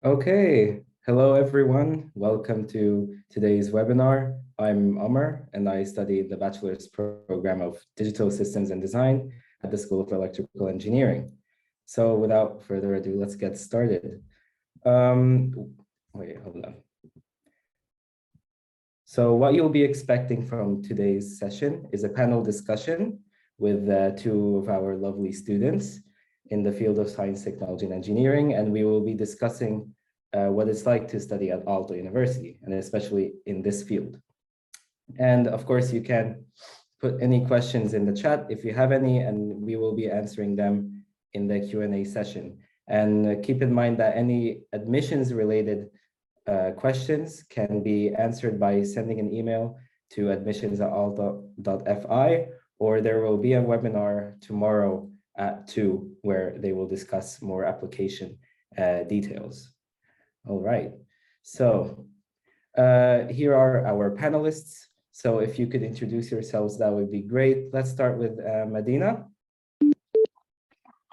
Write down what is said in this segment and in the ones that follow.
Okay, hello everyone. Welcome to today's webinar. I'm Omar and I study the Bachelor's program of Digital Systems and Design at the School of Electrical Engineering. So without further ado, let's get started. Wait, hold on. So what you'll be expecting from today's session is a panel discussion with two of our lovely students in the field of science, technology, and engineering, and we will be discussing what it's like to study at Aalto University, and especially in this field. And of course, you can put any questions in the chat if you have any, and we will be answering them in the Q&A session. And keep in mind that any admissions related questions can be answered by sending an email to admissions@aalto.fi, or there will be a webinar tomorrow at 2 where they will discuss more application details. All right, so here are our panelists. So if you could introduce yourselves, that would be great. Let's start with Medina.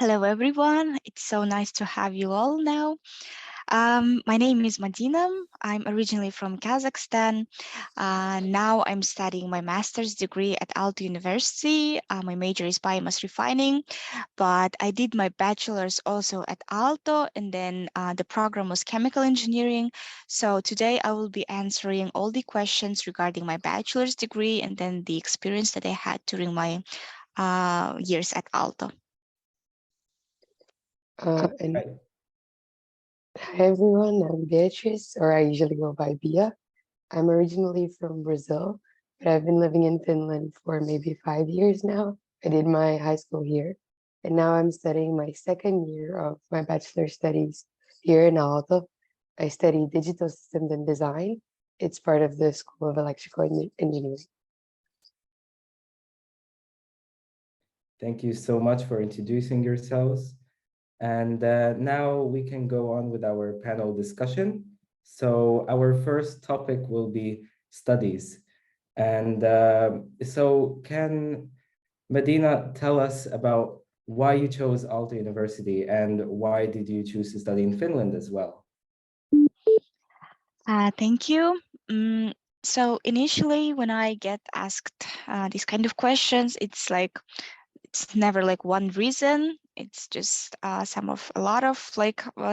Hello, everyone. It's so nice to have you all now. My name is Medina. I'm originally from Kazakhstan. Now I'm studying my master's degree at Aalto University. My major is biomass refining, but I did my bachelor's also at Aalto, and then the program was chemical engineering. So today I will be answering all the questions regarding my bachelor's degree and then the experience that I had during my years at Aalto. Hi everyone, I'm Beatrice, or I usually go by Bia. I'm originally from Brazil, but I've been living in Finland for maybe 5 years now. I did my high school here, and now I'm studying my second year of my bachelor studies here in Aalto. I study digital systems and design. It's part of the School of Electrical Engineering. Thank you so much for introducing yourselves. And now we can go on with our panel discussion. So our first topic will be studies. And so can Medina tell us about why you chose Aalto University and why did you choose to study in Finland as well? Thank you. So initially, when I get asked these kind of questions, it's never like one reason. It's just a lot of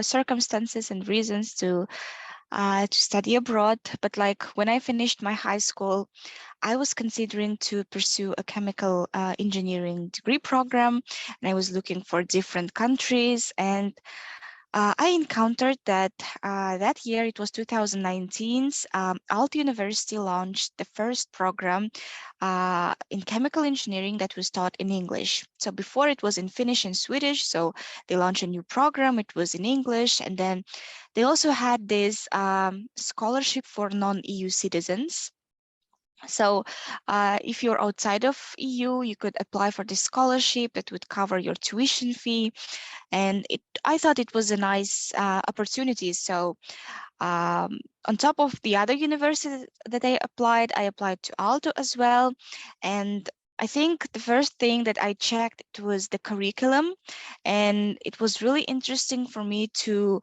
circumstances and reasons to study abroad. But like when I finished my high school, I was considering to pursue a chemical engineering degree program, and I was looking for different countries. And I encountered that that year, it was 2019, Aalto University launched the first program in chemical engineering that was taught in English. So before it was in Finnish and Swedish, so they launched a new program, it was in English, and then they also had this scholarship for non-EU citizens. So if you're outside of EU, you could apply for this scholarship that would cover your tuition fee. And I thought it was a nice opportunity. So on top of the other universities that I applied to Aalto as well. And I think the first thing that I checked, it was the curriculum. And it was really interesting for me to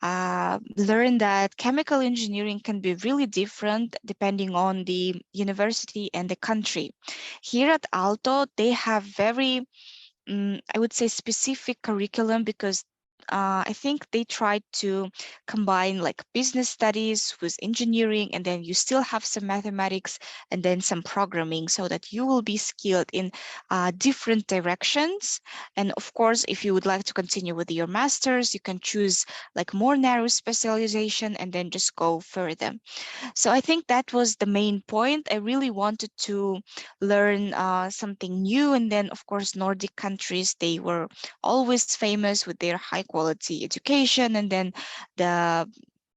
learn that chemical engineering can be really different depending on the university and the country. Here at Aalto, they have very, I would say, specific curriculum because I think they tried to combine like business studies with engineering, and then you still have some mathematics and then some programming so that you will be skilled in different directions. And of course, if you would like to continue with your master's, you can choose like more narrow specialization and then just go further. So I think that was the main point. I really wanted to learn something new. And then, of course, Nordic countries, they were always famous with their high quality education and then the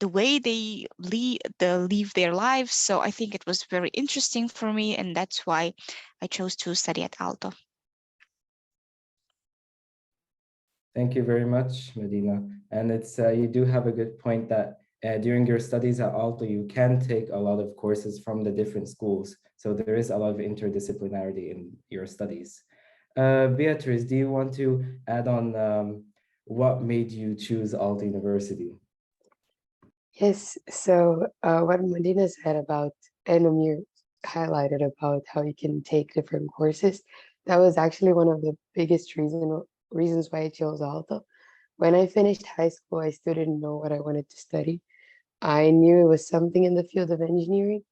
way they live their lives. So I think it was very interesting for me, and that's why I chose to study at Aalto. Thank you very much, Medina. And it's you do have a good point that during your studies at Aalto, you can take a lot of courses from the different schools. So there is a lot of interdisciplinarity in your studies. Beatrice, do you want to add on what made you choose Aalto University? Yes, so what Medina said about, and Amir highlighted about how you can take different courses, that was actually one of the biggest reasons why I chose Aalto. When I finished high school, I still didn't know what I wanted to study. I knew it was something in the field of engineering,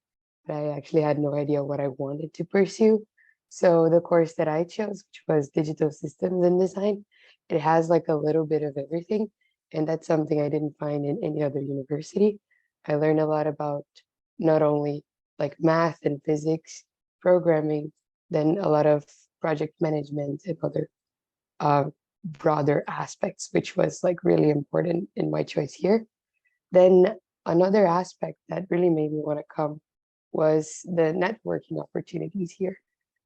but I actually had no idea what I wanted to pursue. So the course that I chose, which was digital systems and design, it has like a little bit of everything. And that's something I didn't find in any other university. I learned a lot about not only like math and physics, programming, then a lot of project management and other uh, broader aspects, which was like really important in my choice here. Then another aspect that really made me want to come was the networking opportunities here.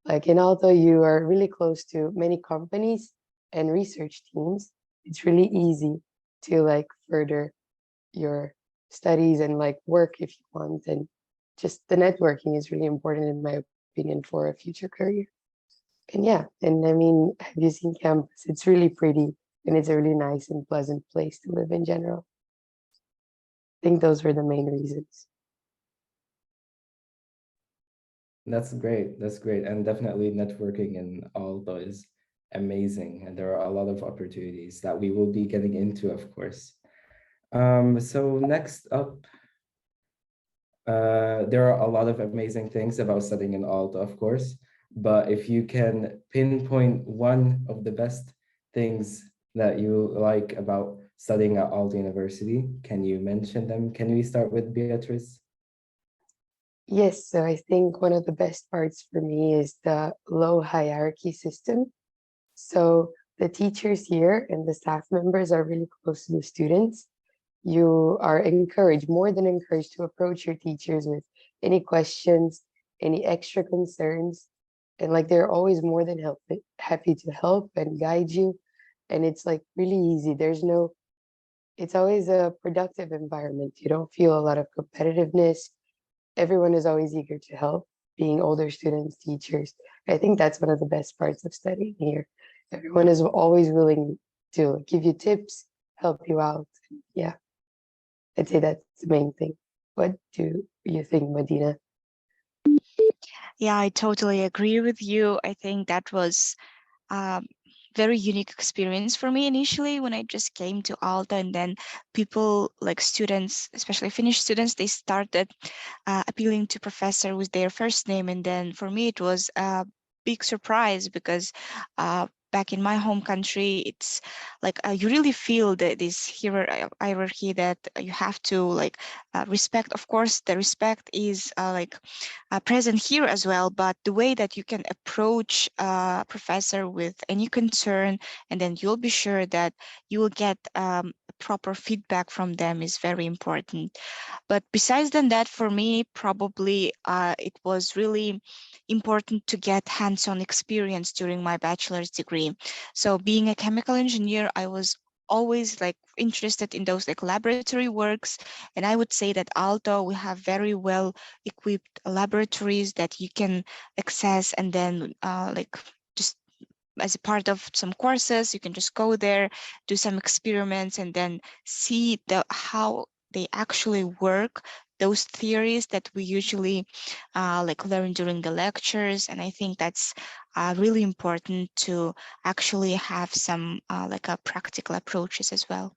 Like in Aalto, you are really close to many companies and research teams. It's really easy to like further your studies and like work if you want. And just the networking is really important in my opinion for a future career. And yeah, and I mean, have you seen campus? It's really pretty and it's a really nice and pleasant place to live in general. I think those were the main reasons. That's great. That's great. And definitely networking in Aalto is amazing. And there are a lot of opportunities that we will be getting into, of course. So next up, there are a lot of amazing things about studying in Aalto, of course. But if you can pinpoint one of the best things that you like about studying at Aalto University, can you mention them? Can we start with Beatrice? Yes, so I think one of the best parts for me is the low hierarchy system. So the teachers here and the staff members are really close to the students. You are encouraged, more than encouraged, to approach your teachers with any questions, any extra concerns. And like they're always more than happy to help and guide you. And it's like really easy. It's always a productive environment. You don't feel a lot of competitiveness. Everyone is always eager to help, being older students, teachers. I think that's one of the best parts of studying here. Everyone is always willing to give you tips, help you out. Yeah, I'd say that's the main thing. What do you think, Medina? Yeah, I totally agree with you. I think that was very unique experience for me initially when I just came to Aalto, and then people like students, especially Finnish students, they started appealing to professor with their first name, and then for me it was a big surprise because back in my home country, it's like you really feel that this hierarchy that you have to like respect. Of course, the respect is present here as well, but the way that you can approach a professor with any concern, and then you'll be sure that you will get proper feedback from them is very important. But besides than that, for me, probably it was really important to get hands-on experience during my bachelor's degree. So being a chemical engineer, I was always like interested in those like laboratory works, and I would say that Aalto we have very well equipped laboratories that you can access, and then like just as a part of some courses you can just go there, do some experiments, and then see how they actually work, those theories that we usually like learn during the lectures. And I think that's really important to actually have some like practical approaches as well.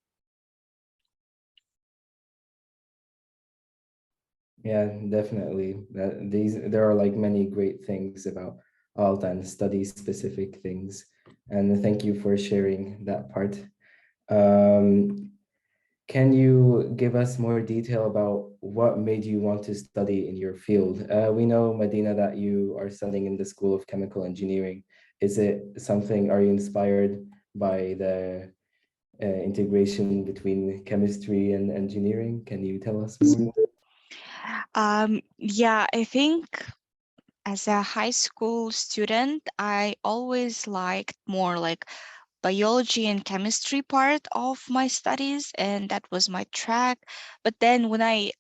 Yeah, definitely. There are like many great things about Aalto and study specific things. And thank you for sharing that part. Um, Can you give us more detail about what made you want to study in your field? We know, Medina, that you are studying in the School of Chemical Engineering. Is it something, are you inspired by the integration between chemistry and engineering? Can you tell us more? Yeah, I think as a high school student, I always liked more like biology and chemistry part of my studies, and that was my track. But then when I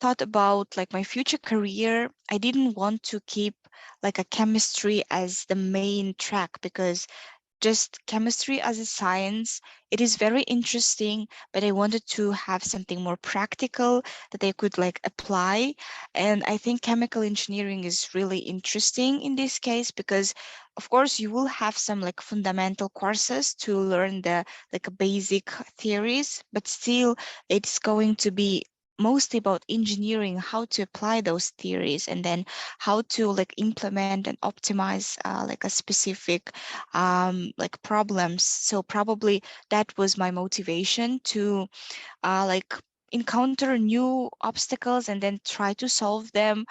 thought about like my future career, I didn't want to keep like a chemistry as the main track, because just chemistry as a science. It is very interesting, but I wanted to have something more practical that I could like apply. And I think chemical engineering is really interesting in this case because of course you will have some like fundamental courses to learn the like basic theories, but still it's going to be mostly about engineering, how to apply those theories and then how to like implement and optimize like a specific like problems. So probably that was my motivation to like encounter new obstacles and then try to solve them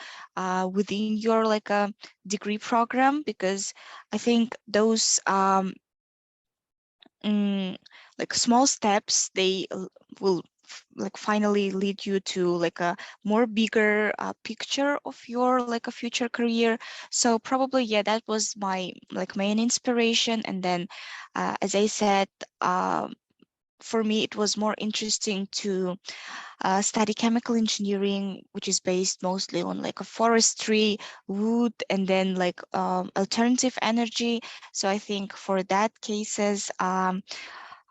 within your like a degree program, because I think those like small steps, they will like finally lead you to like a more bigger picture of your like a future career. So probably, yeah, that was my like main inspiration. And then as I said, for me it was more interesting to study chemical engineering, which is based mostly on like a forestry, wood, and then like alternative energy. So I think for that cases,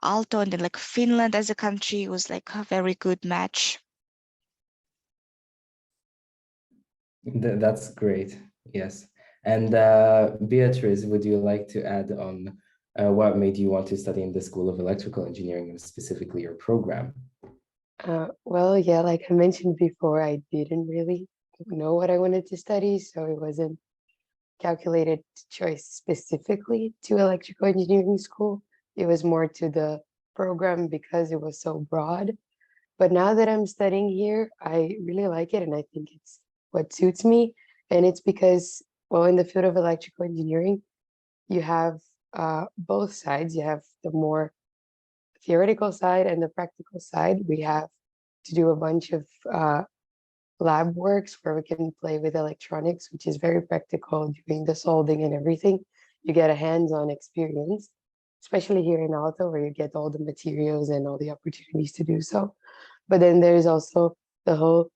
Aalto and then like Finland as a country was like a very good match. That's great. Yes. And Beatrice, would you like to add on what made you want to study in the School of Electrical Engineering and specifically your program? Well, yeah, like I mentioned before, I didn't really know what I wanted to study, so it wasn't calculated choice specifically to electrical engineering school. It was more to the program because it was so broad. But now that I'm studying here, I really like it and I think it's what suits me. And it's because, well, in the field of electrical engineering, you have both sides. You have the more theoretical side and the practical side. We have to do a bunch of lab works where we can play with electronics, which is very practical, doing the soldering and everything. You get a hands-on experience, especially here in Aalto, where you get all the materials and all the opportunities to do so. But then there's also the whole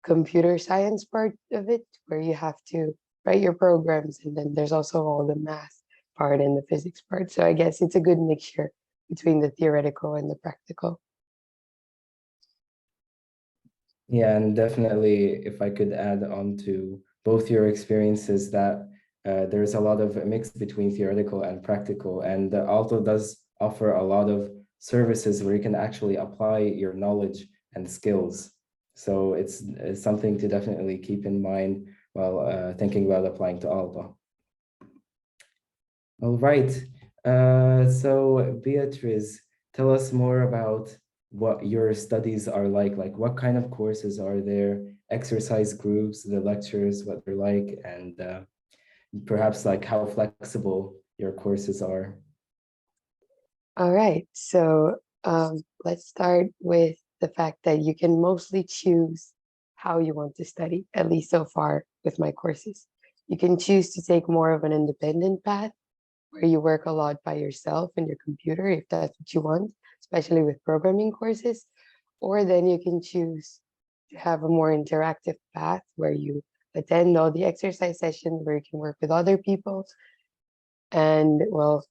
computer science part of it, where you have to write your programs, and then there's also all the math part and the physics part. So I guess it's a good mixture between the theoretical and the practical. Yeah, and definitely if I could add on to both your experiences, that there's a lot of a mix between theoretical and practical, and Aalto does offer a lot of services where you can actually apply your knowledge and skills. So it's something to definitely keep in mind while thinking about applying to Aalto. All right, so Beatrice, tell us more about what your studies are like what kind of courses are there, exercise groups, the lectures, what they're like, and perhaps like how flexible your courses are. All right, so let's start with the fact that you can mostly choose how you want to study, at least so far with my courses. You can choose to take more of an independent path where you work a lot by yourself in your computer, if that's what you want, especially with programming courses. Or then you can choose to have a more interactive path where you attend all the exercise sessions, where you can work with other people and, well,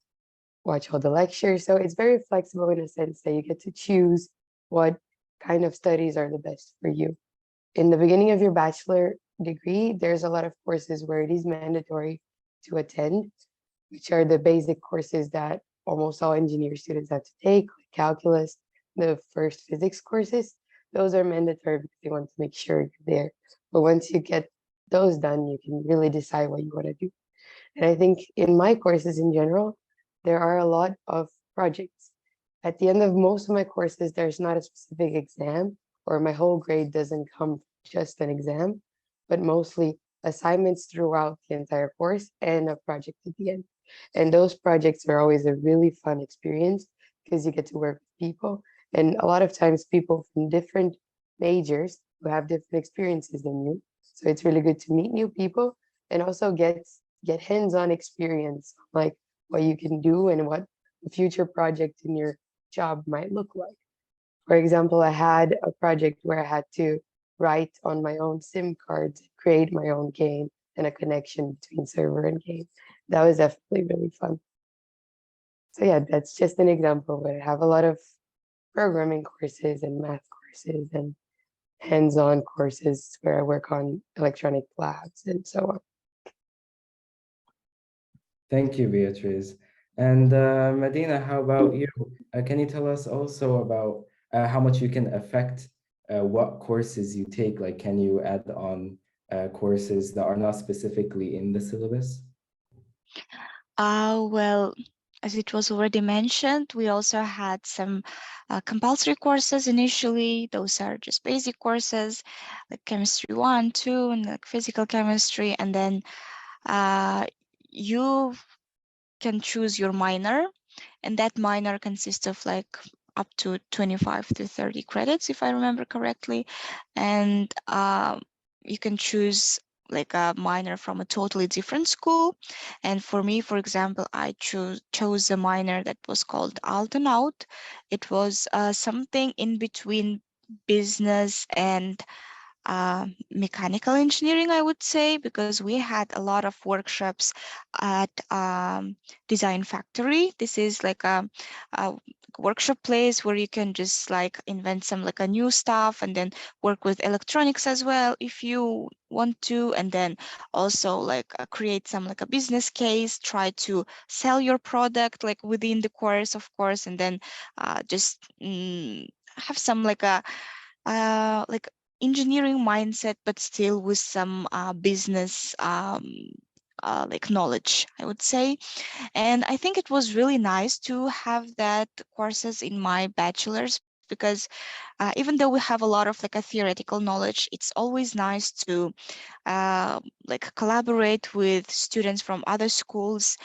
watch all the lectures. So it's very flexible in a sense that you get to choose what kind of studies are the best for you. In the beginning of your bachelor degree, there's a lot of courses where it is mandatory to attend, which are the basic courses that almost all engineer students have to take, like calculus, the first physics courses. Those are mandatory because they want to make sure you're there. But once you get those done, you can really decide what you want to do. And I think in my courses in general, there are a lot of projects. At the end of most of my courses, there's not a specific exam, or my whole grade doesn't come from just an exam, but mostly assignments throughout the entire course and a project at the end. And those projects are always a really fun experience because you get to work with people. And a lot of times people from different majors who have different experiences than you. So it's really good to meet new people and also get hands-on experience, like what you can do and what the future project in your job might look like. For example, I had a project where I had to write on my own SIM cards, create my own game and a connection between server and game. That was definitely really fun. So yeah, that's just an example where I have a lot of programming courses and math courses and hands-on courses where I work on electronic labs and so on. Thank you, Beatrice. And Medina, how about you? Can you tell us also about how much you can affect what courses you take? Like, can you add on courses that are not specifically in the syllabus? Well, as it was already mentioned, we also had some compulsory courses initially. Those are just basic courses like chemistry 1, 2, and like physical chemistry. And then you can choose your minor, and that minor consists of like up to 25 to 30 credits, if I remember correctly. And you can choose like a minor from a totally different school. And for me, for example, I chose a minor that was called Aalto. It was something in between business and mechanical engineering, I would say, because we had a lot of workshops at Design Factory. This is like a workshop place where you can just like invent some like a new stuff and then work with electronics as well if you want to, and then also like create some like a business case, try to sell your product like within the course, of course, and then just have some like a like engineering mindset, but still with some business like knowledge, I would say. And I think it was really nice to have that courses in my bachelor's, because even though we have a lot of like a theoretical knowledge, it's always nice to like collaborate with students from other schools,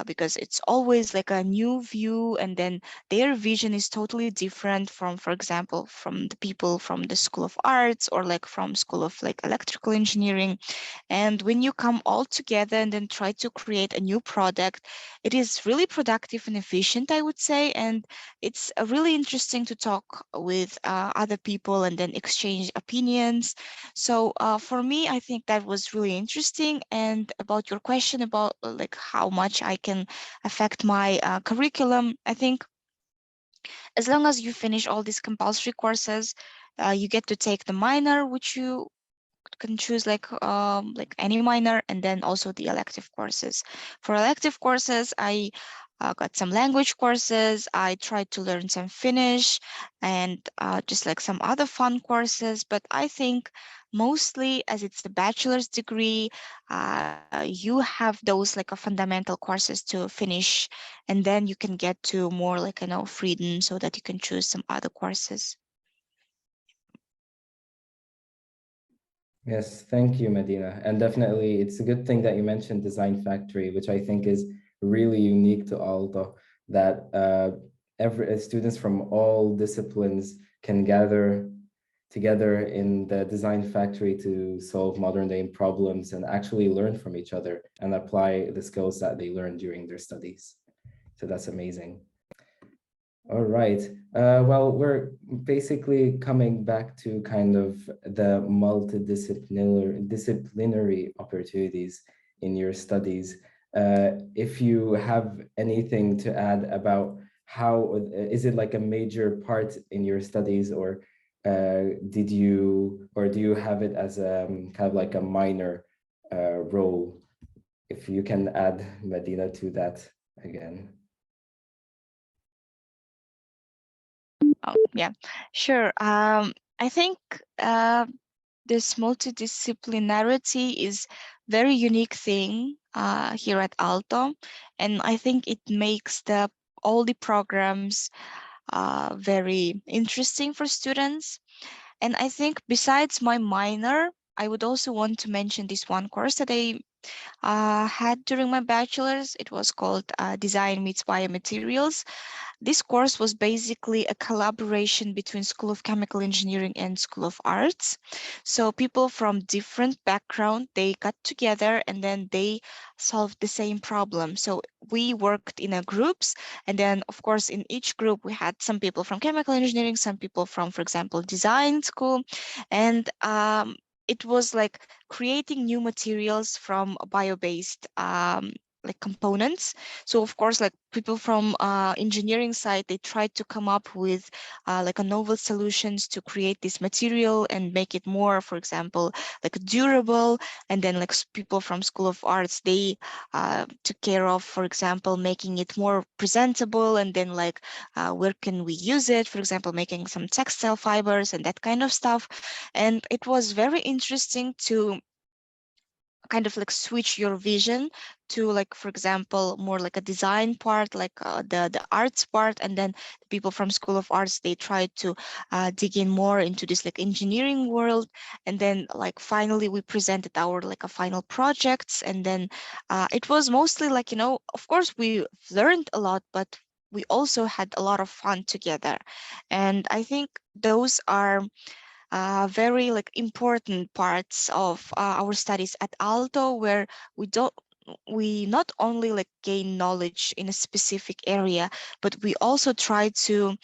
because it's always like a new view, and then their vision is totally different from, for example, from the people from the School of Arts or like from School of like Electrical Engineering. And when you come all together and then try to create a new product, it is really productive and efficient, I would say. And it's really interesting to talk with other people and then exchange opinions. So for me, I think that was really interesting. And about your question about like how much I can affect my curriculum, I think as long as you finish all these compulsory courses, you get to take the minor, which you can choose like any minor, and then also the elective courses. For elective courses, I got some language courses. I tried to learn some Finnish and just like some other fun courses. But I think mostly as it's a bachelor's degree, you have those like a fundamental courses to finish, and then you can get to more like freedom so that you can choose some other courses. Yes, thank you, Medina. And definitely, it's a good thing that you mentioned Design Factory, which I think is really unique to Aalto, that every students from all disciplines can gather together in the Design Factory to solve modern day problems and actually learn from each other and apply the skills that they learned during their studies. So that's amazing. All right. Well, we're basically coming back to kind of the disciplinary opportunities in your studies. If you have anything to add about how, is it like a major part in your studies, or do you have it as a kind of like a minor role? If you can add, Medina, to that again. Oh, yeah, sure. I think this multidisciplinarity is very unique thing here at Aalto, and I think it makes all the programs very interesting for students. And I think besides my minor, I would also want to mention this one course that I had during my bachelor's. It was called Design Meets Biomaterials. This course was basically a collaboration between School of Chemical Engineering and School of Arts. So people from different background, they got together and then they solved the same problem. So we worked in a groups, and then of course in each group we had some people from chemical engineering, some people from, for example, design school, and it was like creating new materials from bio-based like components. So of course, like people from engineering side, they tried to come up with like a novel solutions to create this material and make it more, for example, like durable. And then like people from School of Arts, they took care of, for example, making it more presentable, and then like where can we use it, for example, making some textile fibers and that kind of stuff. And it was very interesting to kind of like switch your vision to, like, for example, more like a design part, like the arts part, and then the people from School of Arts, they tried to dig in more into this like engineering world. And then like finally we presented our like a final projects, and then it was mostly like, you know, of course we learned a lot, but we also had a lot of fun together. And I think those are very like important parts of our studies at Aalto, where we not only like gain knowledge in a specific area, but we also try to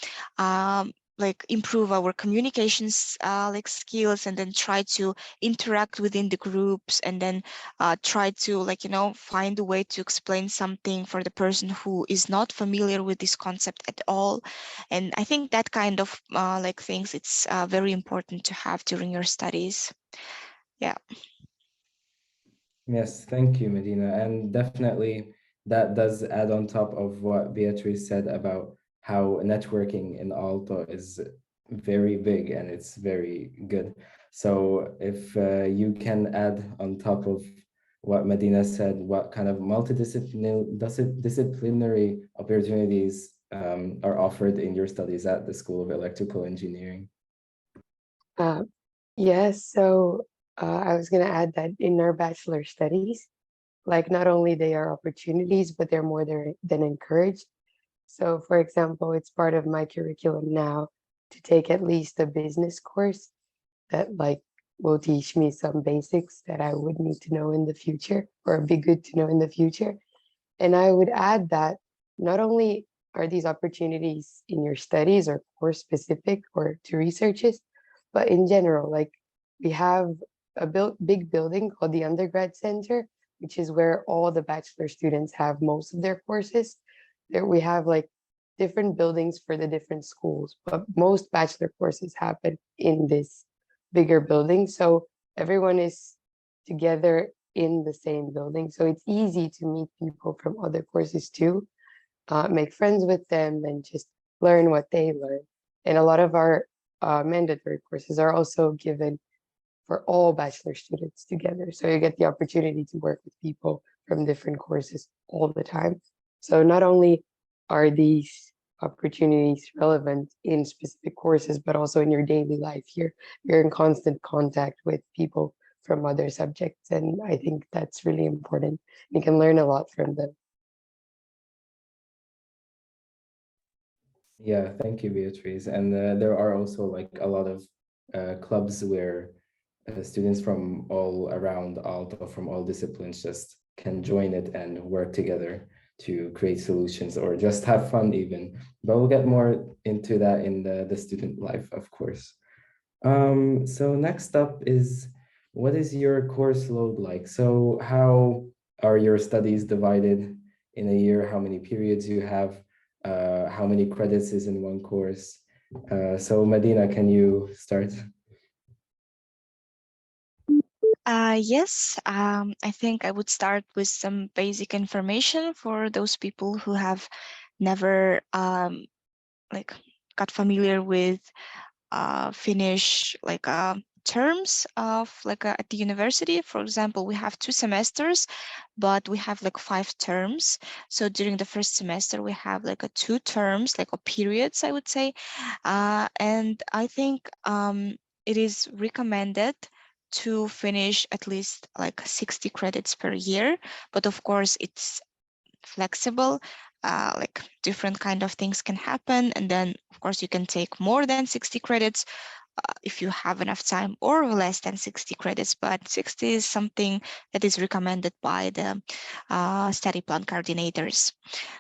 like improve our communications like skills, and then try to interact within the groups, and then try to, like, you know, find a way to explain something for the person who is not familiar with this concept at all. And I think that kind of like things, it's very important to have during your studies. Yeah. Yes, thank you, Medina. And definitely that does add on top of what Beatrice said about how networking in Aalto is very big and it's very good. So if you can add on top of what Medina said, what kind of multidisciplinary opportunities are offered in your studies at the School of Electrical Engineering? Yes, so I was going to add that in our bachelor studies, like not only they are opportunities, but they're more than encouraged. So for example, it's part of my curriculum now to take at least a business course that like will teach me some basics that I would need to know in the future, or be good to know in the future. And I would add that not only are these opportunities in your studies or course specific or to researches, but in general, like we have a big building called the Undergrad Center, which is where all the bachelor students have most of their courses. There we have like different buildings for the different schools, but most bachelor courses happen in this bigger building. So everyone is together in the same building. So it's easy to meet people from other courses too, make friends with them and just learn what they learn. And a lot of our mandatory courses are also given for all bachelor students together. So you get the opportunity to work with people from different courses all the time. So not only are these opportunities relevant in specific courses, but also in your daily life here, you're in constant contact with people from other subjects. And I think that's really important. You can learn a lot from them. Yeah, thank you, Beatrice. And there are also like a lot of clubs where students from all around Aalto, from all disciplines, just can join it and work together to create solutions or just have fun even. But we'll get more into that in the student life, of course. So next up is, what is your course load like? So how are your studies divided in a year? How many periods you have? How many credits is in one course? So Medina, can you start? Yes, I think I would start with some basic information for those people who have never like got familiar with Finnish like terms of like at the university. For example, we have 2 semesters, but we have like 5 terms. So during the first semester, we have like 2 terms, like periods, I would say. And I think it is recommended to finish at least like 60 credits per year, but of course it's flexible. Like different kind of things can happen, and then of course you can take more than 60 credits if you have enough time, or less than 60 credits, but 60 is something that is recommended by the study plan coordinators.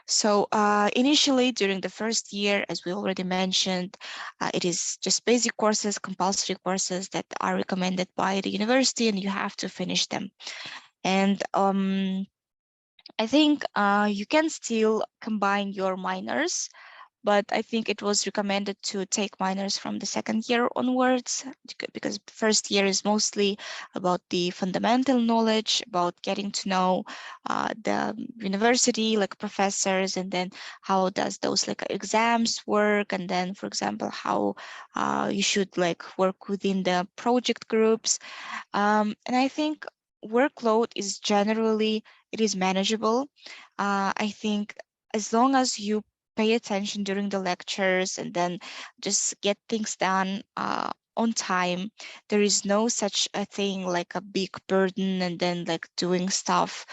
So initially during the first year, as we already mentioned, it is just basic courses, compulsory courses that are recommended by the university, and you have to finish them. And I think you can still combine your minors, but I think it was recommended to take minors from the second year onwards, because the first year is mostly about the fundamental knowledge, about getting to know the university, like professors, and then how does those like exams work, and then, for example, how you should like work within the project groups. And I think workload is generally, it is manageable. I think as long as you pay attention during the lectures and then just get things done on time, there is no such a thing like a big burden and then like doing stuff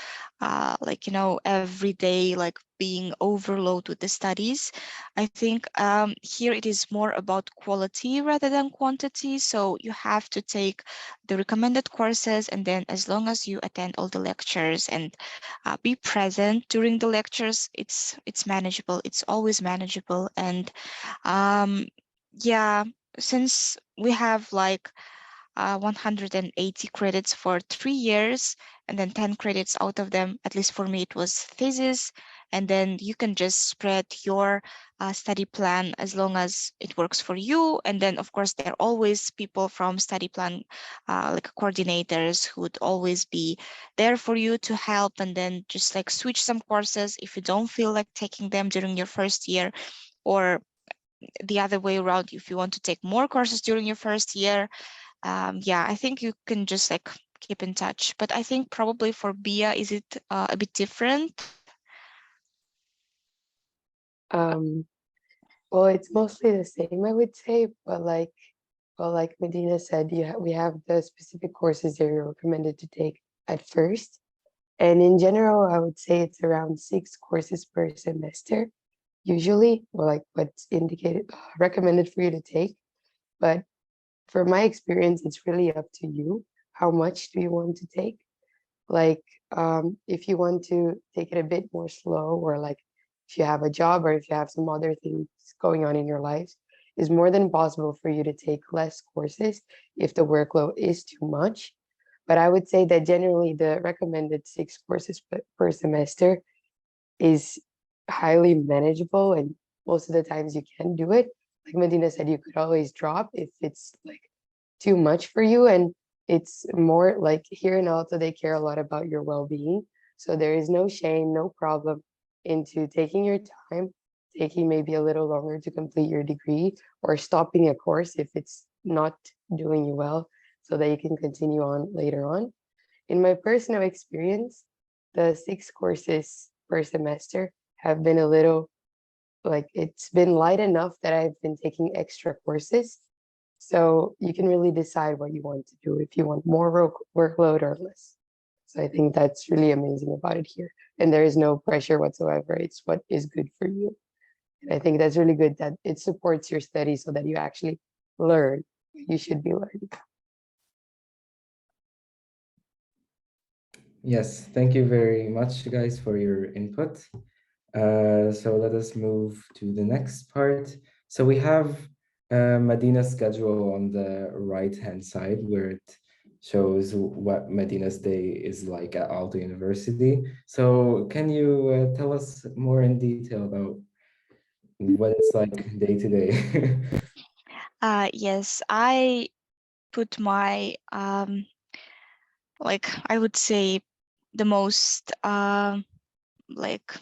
like, you know, every day, like being overloaded with the studies. I think here it is more about quality rather than quantity. So you have to take the recommended courses, and then as long as you attend all the lectures and be present during the lectures, it's manageable. It's always manageable. And yeah, since we have like 180 credits for 3 years, and then 10 credits out of them, at least for me, it was thesis. And then you can just spread your study plan as long as it works for you. And then, of course, there are always people from study plan, like coordinators, who would always be there for you to help, and then just like switch some courses if you don't feel like taking them during your first year, or the other way around, if you want to take more courses during your first year. Yeah, I think you can just like keep in touch. But I think probably for Bia, is it a bit different? Well, it's mostly the same, I would say, but like Medina said, we have the specific courses that you're recommended to take at first. And in general, I would say it's around 6 courses per semester, usually, or like what's indicated, recommended for you to take. But for my experience, it's really up to you. How much do you want to take? Like, if you want to take it a bit more slow, or like if you have a job or if you have some other things going on in your life, it's more than possible for you to take less courses if the workload is too much. But I would say that generally the recommended 6 courses per semester is highly manageable, and most of the times you can do it. Like Medina said, you could always drop if it's like too much for you. And it's more like here in Aalto, they care a lot about your well-being. So there is no shame, no problem into taking your time, taking maybe a little longer to complete your degree, or stopping a course if it's not doing you well, so that you can continue on later on. In my personal experience, the 6 courses per semester have been a little, like, it's been light enough that I've been taking extra courses. So you can really decide what you want to do, if you want more workload or less. So I think that's really amazing about it here. And there is no pressure whatsoever. It's what is good for you. And I think that's really good that it supports your study so that you actually learn what you should be learning. Yes, thank you very much, guys, for your input. So let us move to the next part. So we have Medina's schedule on the right-hand side, where it shows what Medina's day is like at Aalto University. So can you tell us more in detail about what it's like day to day? Yes, I put my like, I would say the most like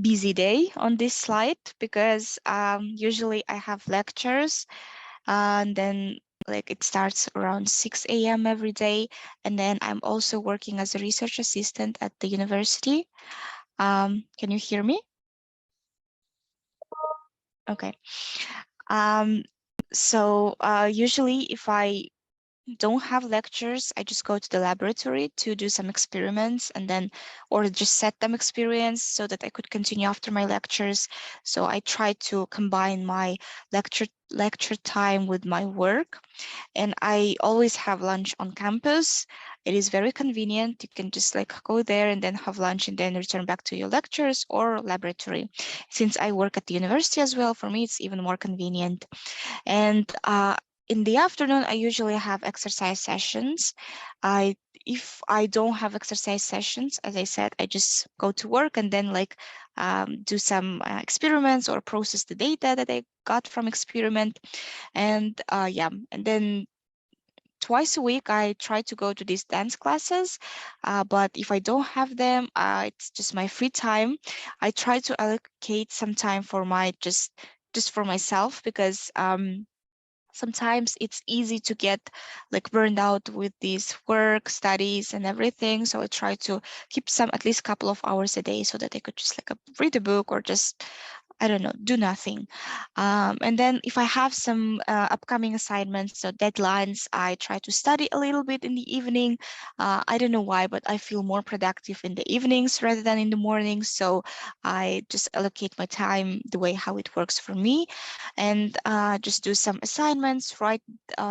busy day on this slide, because usually I have lectures, and then like it starts around 6 a.m. every day, and then I'm also working as a research assistant at the university. Can you hear me? Okay. So usually if I don't have lectures, I just go to the laboratory to do some experiments, and then, or just set them experiments so that I could continue after my lectures. So I try to combine my lecture time with my work. And I always have lunch on campus. It is very convenient. You can just like go there and then have lunch and then return back to your lectures or laboratory. Since I work at the university as well, for me, it's even more convenient. And in the afternoon, I usually have exercise sessions. if I don't have exercise sessions, as I said, I just go to work and then like do some experiments or process the data that I got from experiment. And yeah, and then twice a week I try to go to these dance classes, but if I don't have them, it's just my free time. I try to allocate some time for my just for myself, because sometimes it's easy to get like burned out with these work studies and everything, so I try to keep some at least couple of hours a day so that I could just like read a book or just, I don't know, do nothing. And then if I have some upcoming assignments, so deadlines, I try to study a little bit in the evening. I don't know why, but I feel more productive in the evenings rather than in the mornings. So I just allocate my time the way how it works for me, and just do some assignments, write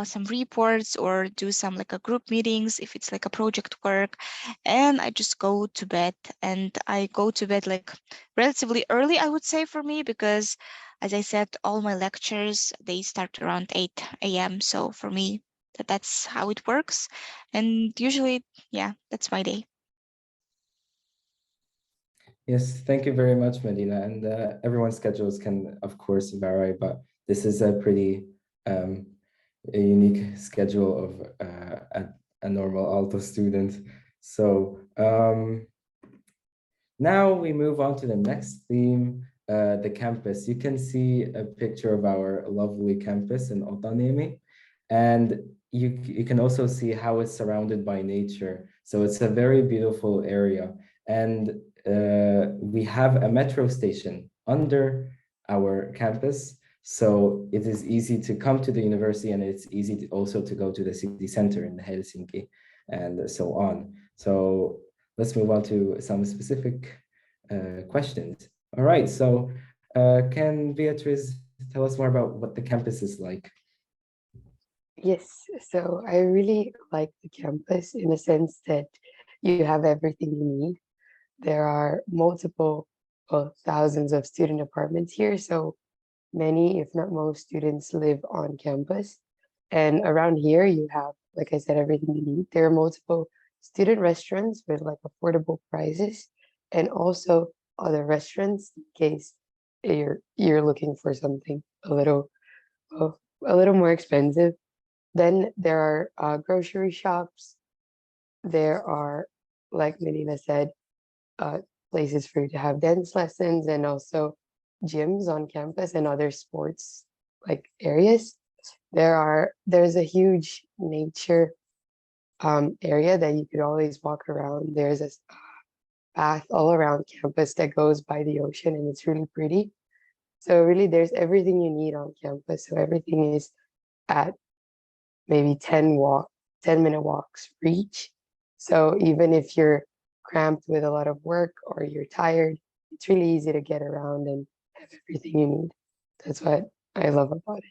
some reports, or do some like a group meetings if it's like a project work. And I just go to bed, and I go to bed like relatively early, I would say, for me, because as I said, all my lectures, they start around 8 a.m. So for me, that's how it works. And usually, yeah, that's my day. Yes, thank you very much, Medina. And everyone's schedules can, of course, vary, but this is a pretty a unique schedule of a normal Aalto student. So now we move on to the next theme, the campus. You can see a picture of our lovely campus in Otaniemi, and you can also see how it's surrounded by nature. So it's a very beautiful area, and we have a metro station under our campus. So it is easy to come to the university, and it's easy also to go to the city center in Helsinki and so on. So let's move on to some specific questions. All right, so can Beatrice tell us more about what the campus is like? Yes, so I really like the campus in the sense that you have everything you need. There are multiple, well, thousands of student apartments here, so many, if not most, students live on campus. And around here, you have, like I said, everything you need. There are multiple student restaurants with like affordable prices, and also other restaurants in case you're looking for something oh, a little more expensive. Then there are grocery shops. There are, like Medina said, uh, places for you to have dance lessons, and also gyms on campus and other sports like areas. There's a huge nature area that you could always walk around. There's a path all around campus that goes by the ocean, and it's really pretty. So really there's everything you need on campus. So everything is at maybe 10-minute walks reach. So even if you're cramped with a lot of work or you're tired, it's really easy to get around and have everything you need. That's what I love about it.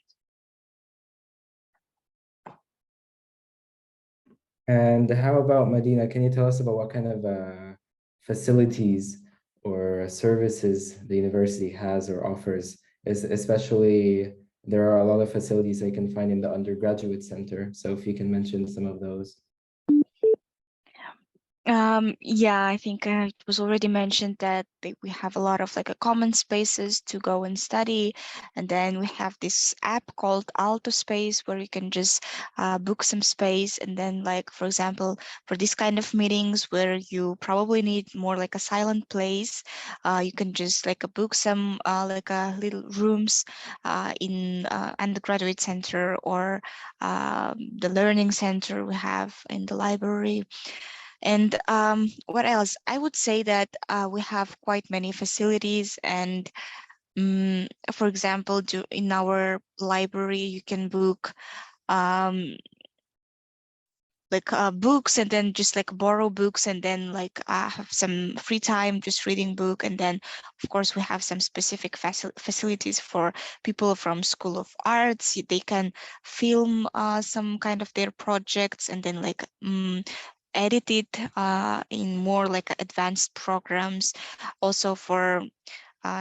And how about Medina? Can you tell us about what kind of facilities or services the university has or offers? Especially, there are a lot of facilities they can find in the undergraduate center. So if you can mention some of those. Yeah, I think it was already mentioned that we have a lot of like a common spaces to go and study, and then we have this app called Aalto Space where you can just book some space, and then like for example for this kind of meetings where you probably need more like a silent place, you can just like book some like little rooms in undergraduate center or the learning center we have in the library. And what else? I would say that we have quite many facilities, and for example, in our library, you can book like books, and then just like borrow books, and then like have some free time just reading book. And then of course we have some specific facilities for people from School of Arts. They can film some kind of their projects, and then like edit it in more like advanced programs. Also for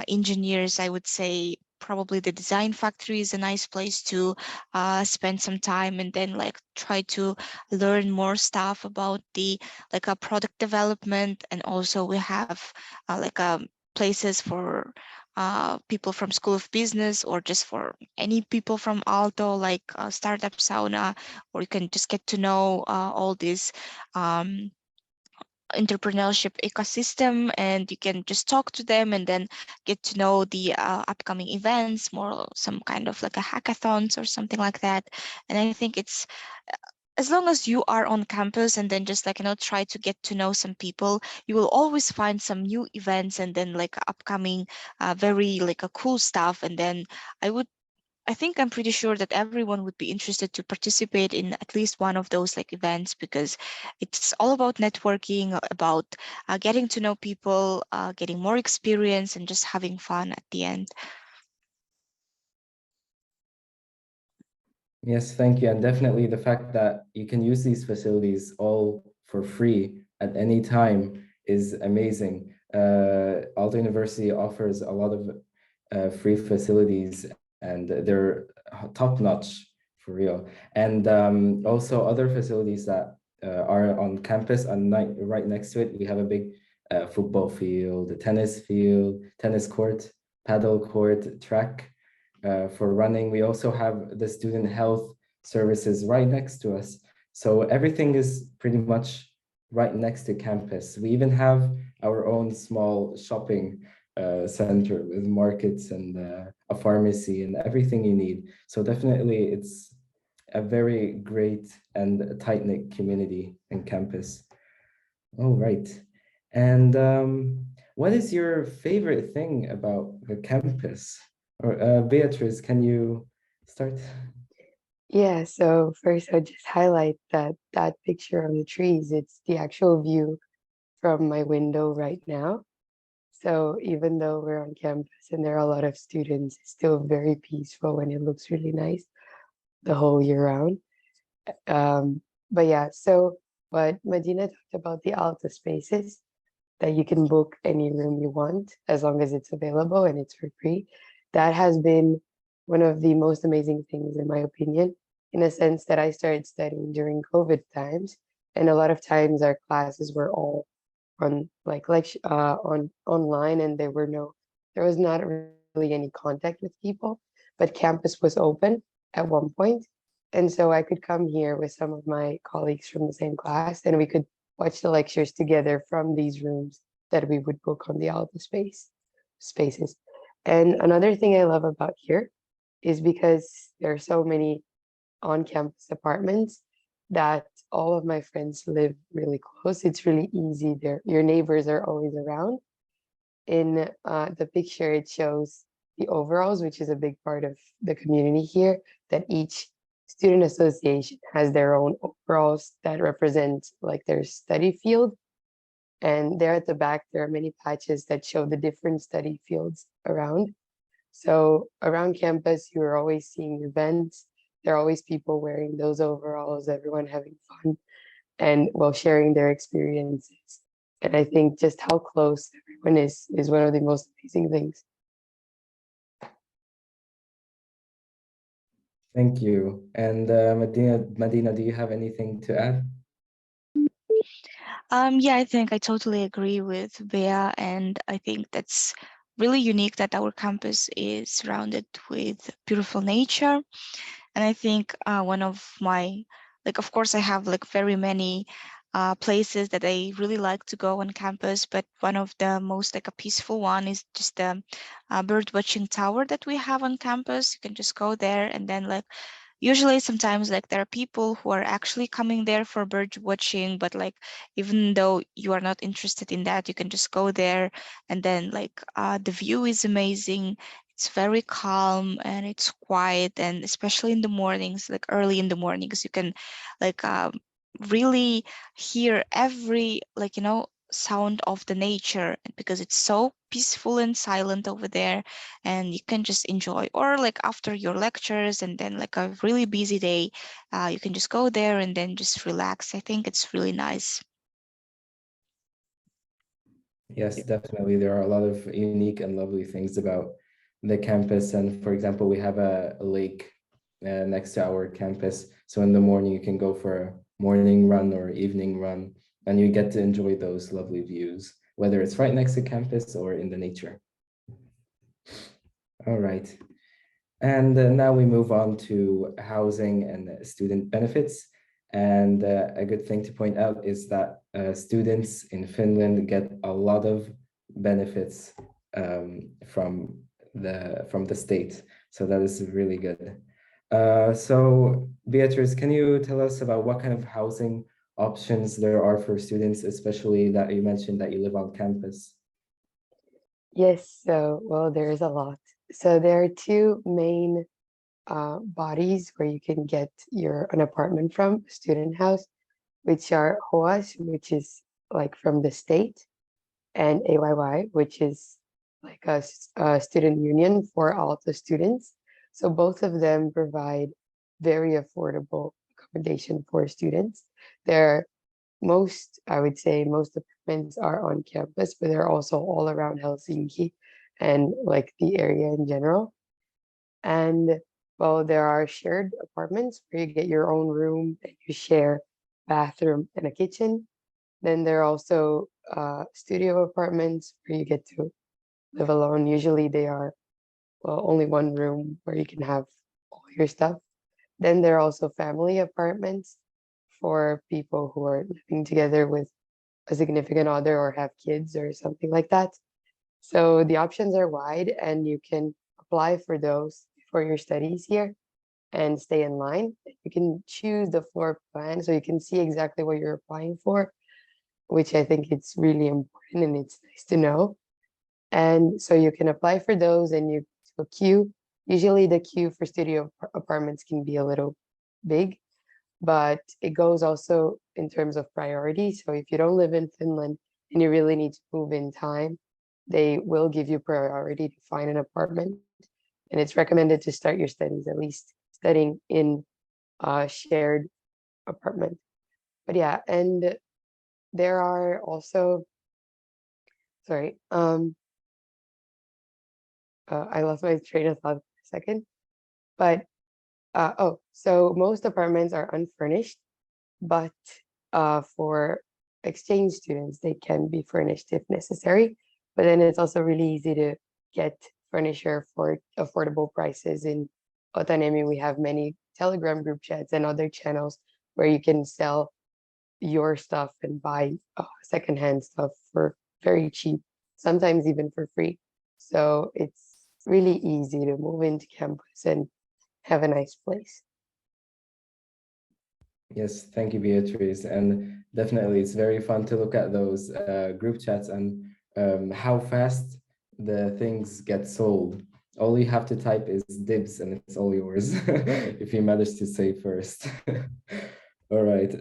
engineers, I would say probably the design factory is a nice place to spend some time and then like try to learn more stuff about the like a product development. And also we have like places for people from School of Business, or just for any people from Aalto, like startup sauna, or you can just get to know all these entrepreneurship ecosystem, and you can just talk to them and then get to know the upcoming events, more some kind of like a hackathons or something like that. And I think it's as long as you are on campus and then just like, try to get to know some people, you will always find some new events and then like upcoming very like a cool stuff. And then I think I'm pretty sure that everyone would be interested to participate in at least one of those like events, because it's all about networking, about getting to know people, getting more experience, and just having fun at the end. Yes, thank you. And definitely the fact that you can use these facilities all for free at any time is amazing. Aalto University offers a lot of free facilities, and they're top-notch for real. And also other facilities that are on campus, and right next to it, we have a big football field, a tennis field, tennis court, paddle court, track. For running. We also have the student health services right next to us. So everything is pretty much right next to campus. We even have our own small shopping center with markets and a pharmacy and everything you need. So definitely it's a very great and tight-knit community in campus. All right. And what is your favorite thing about the campus? Or Beatrice, can you start? Yeah, so first I'll just highlight that picture of the trees. It's the actual view from my window right now. So even though we're on campus and there are a lot of students, it's still very peaceful and it looks really nice the whole year round. But yeah, so what Medina talked about, the Aalto spaces, that you can book any room you want as long as it's available and it's for free. That has been one of the most amazing things, in my opinion, in a sense that I started studying during COVID times. And a lot of times our classes were all on on online, and there was not really any contact with people, but campus was open at one point. And so I could come here with some of my colleagues from the same class, and we could watch the lectures together from these rooms that we would book on the Aalto spaces. And another thing I love about here is because there are so many on-campus apartments that all of my friends live really close. It's really easy there. Your neighbors are always around. In the picture, it shows the overalls, which is a big part of the community here, that each student association has their own overalls that represent like their study field. And there at the back, there are many patches that show the different study fields around. So around campus, you're always seeing events. There are always people wearing those overalls, everyone having fun and while sharing their experiences. And I think just how close everyone is one of the most amazing things. Thank you. And Medina, do you have anything to add? Yeah, I think I totally agree with Bea, and I think that's really unique that our campus is surrounded with beautiful nature. And I think one of my, like, of course, I have like very many places that I really like to go on campus, but one of the most like a peaceful one is just the bird watching tower that we have on campus. You can just go there, and then like usually sometimes like there are people who are actually coming there for bird watching, but like even though you are not interested in that, you can just go there, and then like the view is amazing. It's very calm and it's quiet, and especially in the mornings, like early in the mornings, you can like really hear every like sound of the nature, because it's so peaceful and silent over there, and you can just enjoy. Or like after your lectures and then like a really busy day, you can just go there and then just relax. I think it's really nice. Yes, definitely. There are a lot of unique and lovely things about the campus. And for example, we have a lake next to our campus. So in the morning, you can go for a morning run or evening run, and you get to enjoy those lovely views, whether it's right next to campus or in the nature. All right. And now we move on to housing and student benefits. And a good thing to point out is that students in Finland get a lot of benefits from the state. So that is really good. So Beatrice, can you tell us about what kind of housing options there are for students, especially that you mentioned that you live on campus? Yes, so, well, there is a lot. So there are two main bodies where you can get an apartment from, a student house, which are HOAS, which is like from the state, and AYY, which is like a student union for Aalto students. So both of them provide very affordable accommodation for students. I would say most apartments are on campus, but they're also all around Helsinki and like the area in general. And well, there are shared apartments where you get your own room and you share bathroom and a kitchen. Then there are also studio apartments where you get to live alone. Usually they are, well, only one room where you can have all your stuff. Then there are also family apartments for people who are living together with a significant other or have kids or something like that. So the options are wide and you can apply for those for your studies here and stay in line. You can choose the floor plan so you can see exactly what you're applying for, which I think it's really important and it's nice to know. And so you can apply for those and you to a queue. Usually the queue for studio apartments can be a little big, but it goes also in terms of priority. So if you don't live in Finland and you really need to move in time, they will give you priority to find an apartment. And it's recommended to start your studies, at least studying in a shared apartment. But yeah, and there are also, sorry, I lost my train of thought for a second. But so most apartments are unfurnished, but for exchange students, they can be furnished if necessary. But then it's also really easy to get furniture for affordable prices. In Otaniemi, we have many Telegram group chats and other channels where you can sell your stuff and buy secondhand stuff for very cheap, sometimes even for free. So it's really easy to move into campus and have a nice place. Yes, thank you, Beatrice. And definitely, it's very fun to look at those group chats and how fast the things get sold. All you have to type is dibs and it's all yours if you manage to say first. All right,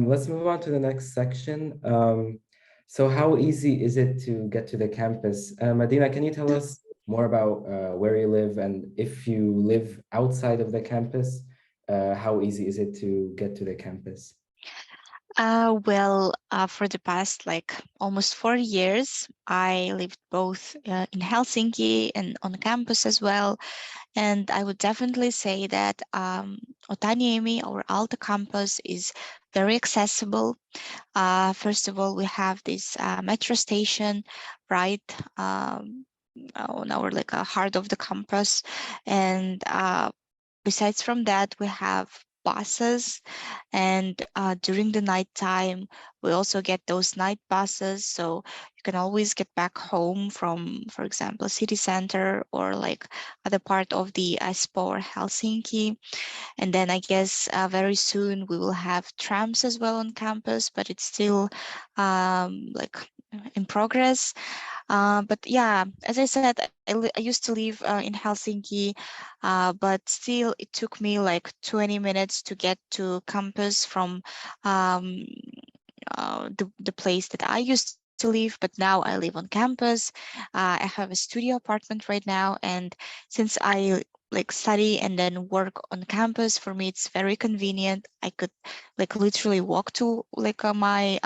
let's move on to the next section. So how easy is it to get to the campus? Medina, can you tell us more about where you live, and if you live outside of the campus, how easy is it to get to the campus? For the past like almost 4 years, I lived both in Helsinki and on campus as well. And I would definitely say that Otaniemi, our Aalto campus, is very accessible. First of all, we have this metro station right on our like heart of the campus, and besides from that, we have buses, and during the night time, we also get those night buses, so you can always get back home from, for example, city center or like other part of the Espoo or Helsinki. And then I guess very soon we will have trams as well on campus, but it's still like in progress. But yeah, as I said, I used to live in Helsinki, but still it took me like 20 minutes to get to campus from the place that I used to live, but now I live on campus. I have a studio apartment right now, and since I like study and then work on campus, for me it's very convenient. I could like literally walk to like my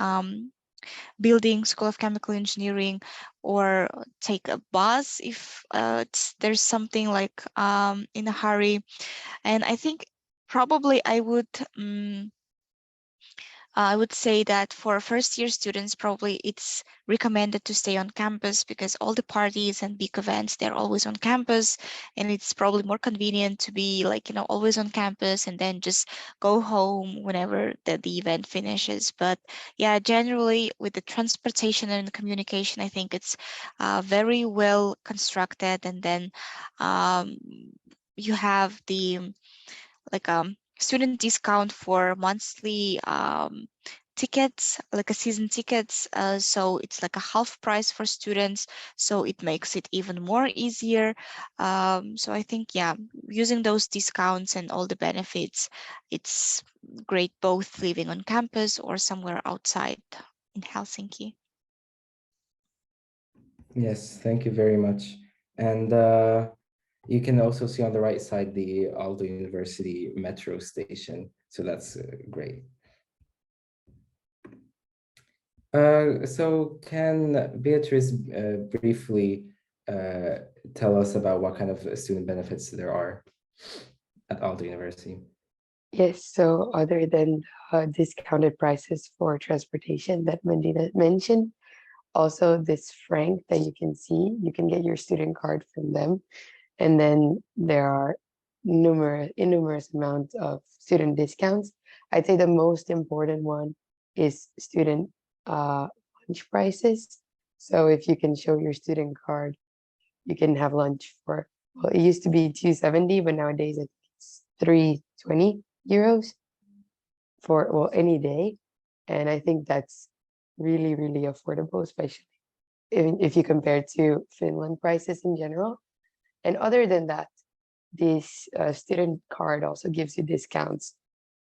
building, School of Chemical Engineering, or take a bus if there's something like in a hurry. And I think probably I would say that for first-year students, probably it's recommended to stay on campus because all the parties and big events, they're always on campus, and it's probably more convenient to be like, always on campus and then just go home whenever the event finishes. But yeah, generally with the transportation and the communication, I think it's very well constructed. And then you have the like student discount for monthly tickets, like a season tickets. So it's like a half price for students. So it makes it even more easier. So I think, yeah, using those discounts and all the benefits, it's great both living on campus or somewhere outside in Helsinki. Yes, thank you very much. And you can also see on the right side the Aalto University metro station. So that's great. So can Beatrice briefly tell us about what kind of student benefits there are at Aalto University? Yes, so other than discounted prices for transportation that Medina mentioned, also this franc that you can see, you can get your student card from them. And then there are innumerous amounts of student discounts. I'd say the most important one is student lunch prices. So if you can show your student card, you can have lunch for, well, it used to be 270, but nowadays it's 320 euros for, well, any day. And I think that's really, really affordable, especially if you compare to Finland prices in general. And other than that, this student card also gives you discounts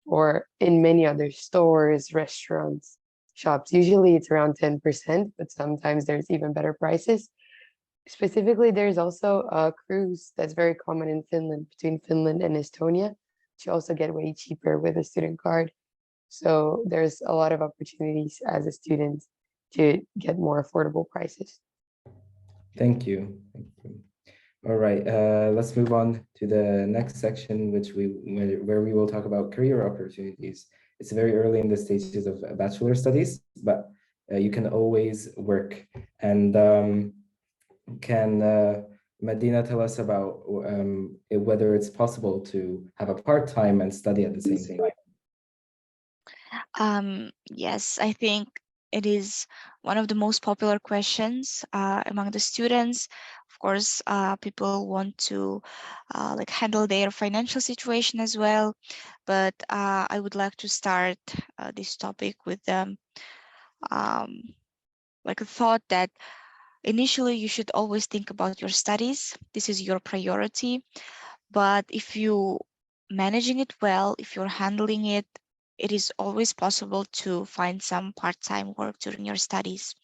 or in many other stores, restaurants, shops. Usually it's around 10%, but sometimes there's even better prices. Specifically, there's also a cruise that's very common in Finland, between Finland and Estonia. You also get way cheaper with a student card. So there's a lot of opportunities as a student to get more affordable prices. Thank you. Thank you. All right, let's move on to the next section, where we will talk about career opportunities. It's very early in the stages of bachelor studies, but you can always work. And can Medina tell us about whether it's possible to have a part-time and study at the same time? Yes, I think it is one of the most popular questions among the students. Of course, people want to like handle their financial situation as well. But I would like to start this topic with like a thought that initially you should always think about your studies. This is your priority. But if you managing it well, if you're handling it, it is always possible to find some part-time work during your studies.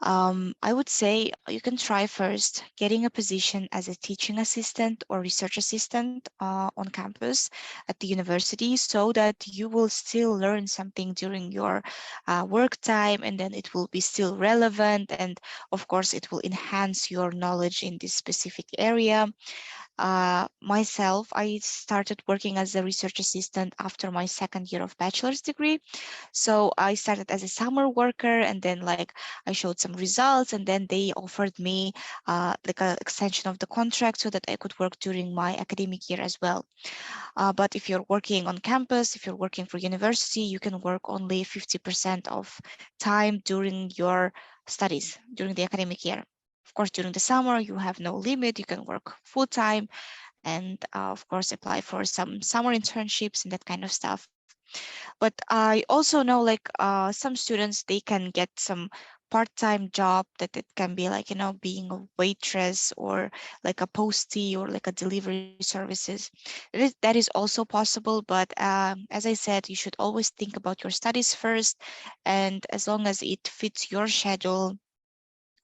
I would say you can try first getting a position as a teaching assistant or research assistant on campus at the university, so that you will still learn something during your work time, and then it will be still relevant, and of course it will enhance your knowledge in this specific area. Myself, I started working as a research assistant after my second year of bachelor's degree. So I started as a summer worker, and then like I showed some results, and then they offered me like an extension of the contract so that I could work during my academic year as well. But if you're working on campus, if you're working for university, you can work only 50% of time during your studies, during the academic year. Of course, during the summer, you have no limit. You can work full time and, of course, apply for some summer internships and that kind of stuff. But I also know like some students, they can get some part-time job that it can be like, being a waitress or like a postie or like a delivery services. That is also possible, but as I said, you should always think about your studies first. And as long as it fits your schedule,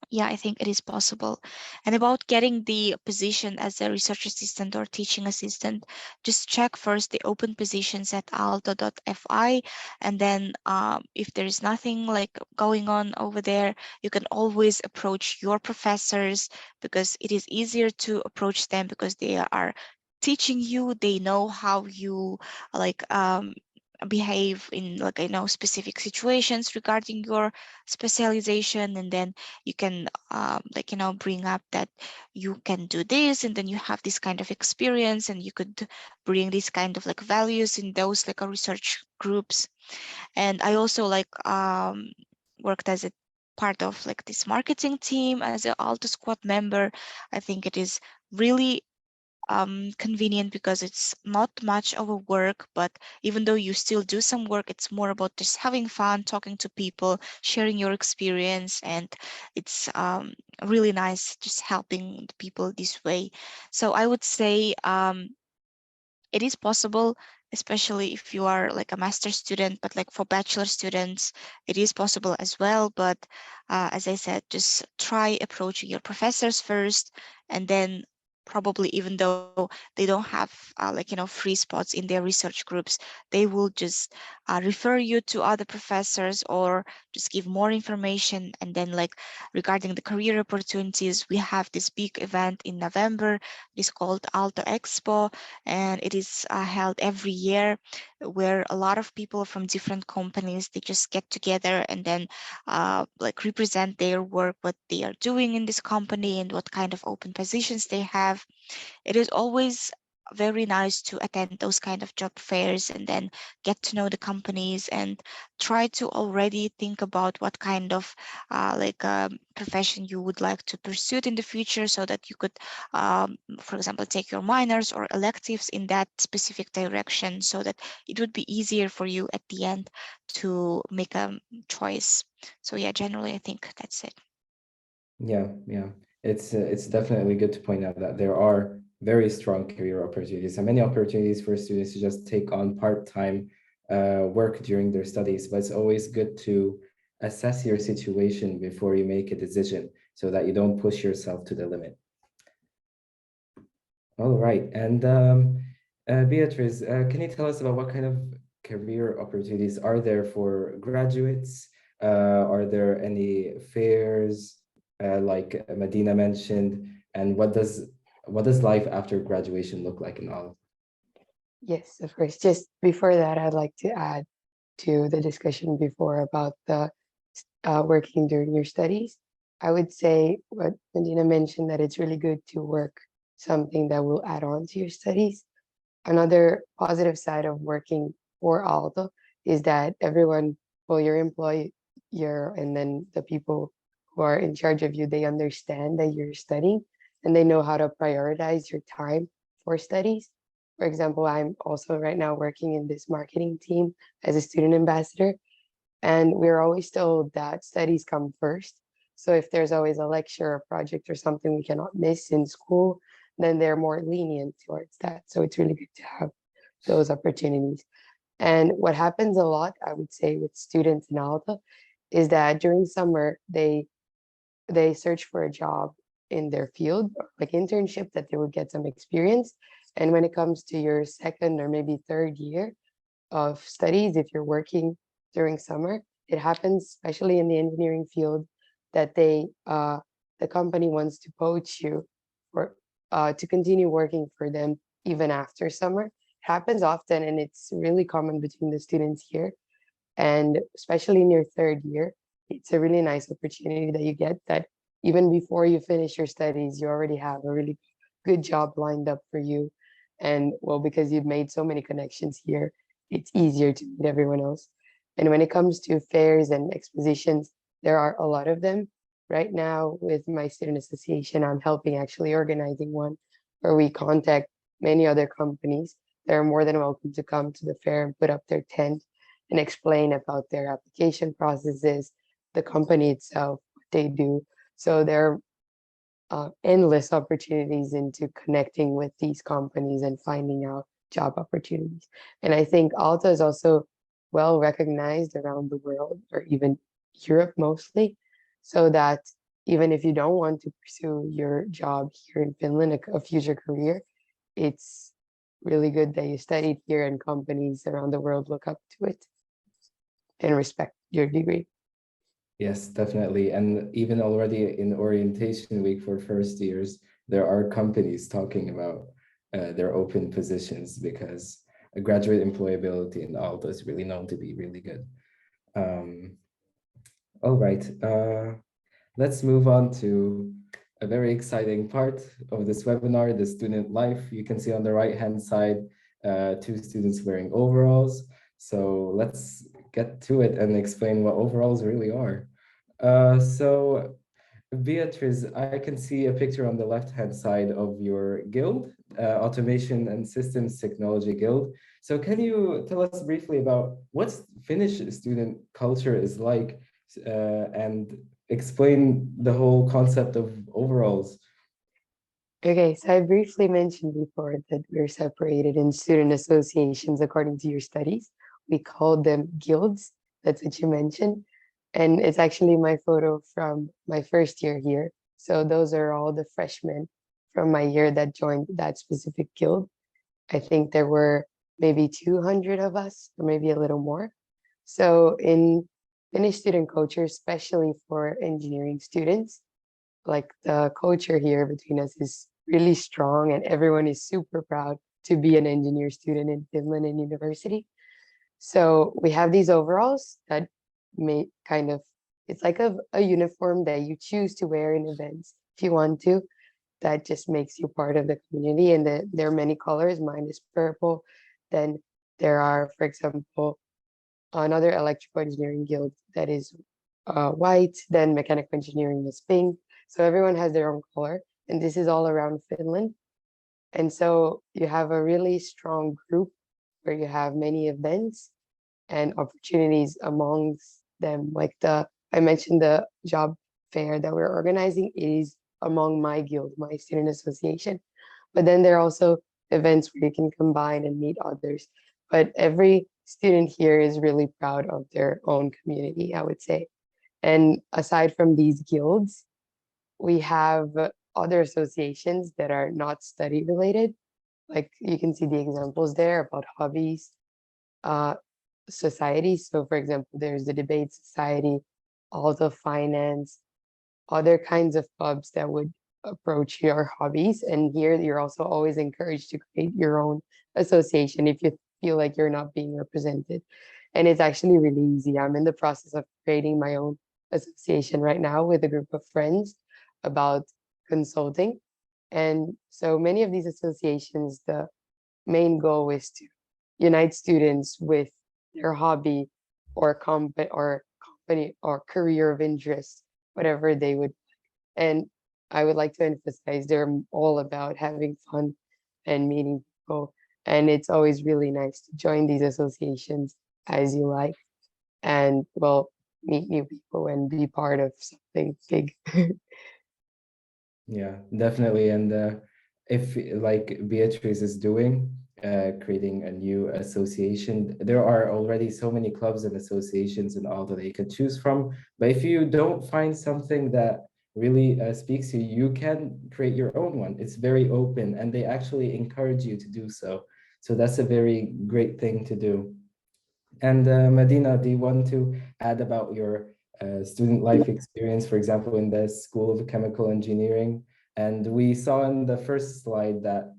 Yeah, I think it is possible. And about getting the position as a research assistant or teaching assistant, just check first the open positions at aalto.fi. And then if there is nothing like going on over there, you can always approach your professors, because it is easier to approach them because they are teaching you. They know how you like behave in like specific situations regarding your specialization, and then you can like bring up that you can do this, and then you have this kind of experience, and you could bring this kind of like values in those like research groups. And I also like worked as a part of like this marketing team as an Aalto squad member. I think it is really convenient because it's not much of a work, but even though you still do some work, it's more about just having fun, talking to people, sharing your experience, and it's really nice just helping the people this way. So I would say it is possible, especially if you are like a master student, but like for bachelor students, it is possible as well. But as I said, just try approaching your professors first, and then probably even though they don't have like free spots in their research groups, they will just refer you to other professors or just give more information. And then like regarding the career opportunities, we have this big event in November. It is called Aalto Expo, and it is held every year, where a lot of people from different companies, they just get together and then like represent their work, what they are doing in this company and what kind of open positions they have. It is always very nice to attend those kind of job fairs and then get to know the companies and try to already think about what kind of profession you would like to pursue in the future, so that you could, for example, take your minors or electives in that specific direction, so that it would be easier for you at the end to make a choice. So yeah, generally, I think that's it. Yeah, yeah. It's definitely good to point out that there are very strong career opportunities and many opportunities for students to just take on part-time work during their studies. But it's always good to assess your situation before you make a decision so that you don't push yourself to the limit. All right. And Beatrice, can you tell us about what kind of career opportunities are there for graduates? Are there any fairs like Medina mentioned? And what does life after graduation look like in all? Yes, of course. Just before that, I'd like to add to the discussion before about the working during your studies. I would say what Medina mentioned, that it's really good to work something that will add on to your studies. Another positive side of working for Aalto is that everyone, well, your employer and then the people who are in charge of you, they understand that you're studying and they know how to prioritize your time for studies. For example, I'm also right now working in this marketing team as a student ambassador, and we're always told that studies come first. So if there's always a lecture or project or something we cannot miss in school, then they're more lenient towards that. So it's really good to have those opportunities. And what happens a lot, I would say, with students in Aalto is that during summer, they search for a job in their field, like internship, that they would get some experience. And when it comes to your second or maybe third year of studies, if you're working during summer, it happens, especially in the engineering field, that the company wants to poach you for to continue working for them even after summer. It happens often, and it's really common between the students here. And especially in your third year, it's a really nice opportunity that you get, that even before you finish your studies, you already have a really good job lined up for you. And well, because you've made so many connections here, it's easier to meet everyone else. And when it comes to fairs and expositions, there are a lot of them. Right now, with my student association, I'm helping actually organizing one where we contact many other companies. They're more than welcome to come to the fair and put up their tent and explain about their application processes, the company itself, what they do. So there are endless opportunities into connecting with these companies and finding out job opportunities. And I think Aalto is also well recognized around the world, or even Europe mostly, so that even if you don't want to pursue your job here in Finland, a future career, it's really good that you studied here and companies around the world look up to it and respect your degree. Yes, definitely. And even already in orientation week for first years, there are companies talking about their open positions because graduate employability in Aalto is really known to be really good. All right, let's move on to a very exciting part of this webinar, the student life. You can see on the right-hand side, two students wearing overalls. So let's get to it and explain what overalls really are. So Beatrice, I can see a picture on the left-hand side of your guild, Automation and Systems Technology Guild. So can you tell us briefly about what Finnish student culture is like and explain the whole concept of overalls? Okay, so I briefly mentioned before that we're separated in student associations according to your studies. We call them guilds. That's what you mentioned. And it's actually my photo from my first year here. So those are all the freshmen from my year that joined that specific guild. I think there were maybe 200 of us, or maybe a little more. So in Finnish student culture, especially for engineering students, like the culture here between us is really strong and everyone is super proud to be an engineer student in Finland and university. So we have these overalls that may kind of, it's like a uniform that you choose to wear in events if you want to. That just makes you part of the community. And there are many colors. Mine is purple. Then there are, for example, another electrical engineering guild that is white. Then mechanical engineering is pink. So everyone has their own color. And this is all around Finland. And so you have a really strong group where you have many events and opportunities amongst them. Like I mentioned the job fair that we're organizing is among my guild, my student association. But then there are also events where you can combine and meet others. But every student here is really proud of their own community, I would say. And aside from these guilds, we have other associations that are not study related. Like you can see the examples there about hobbies, societies. So for example, there's the debate society, Aalto finance, other kinds of clubs that would approach your hobbies. And here you're also always encouraged to create your own association if you feel like you're not being represented. And it's actually really easy. I'm in the process of creating my own association right now with a group of friends about consulting. And so many of these associations, the main goal is to unite students with their hobby or company or career of interest, whatever they would. And I would like to emphasize they're all about having fun and meeting people. And it's always really nice to join these associations as you like and well, meet new people and be part of something big. Yeah, definitely. And if like Beatrice is doing, creating a new association, there are already so many clubs and associations in Aalto that you can choose from. But if you don't find something that really speaks to you, you can create your own one. It's very open and they actually encourage you to do so. So that's a very great thing to do. And Medina, do you want to add about your student life experience, for example, in the School of Chemical Engineering? And we saw in the first slide that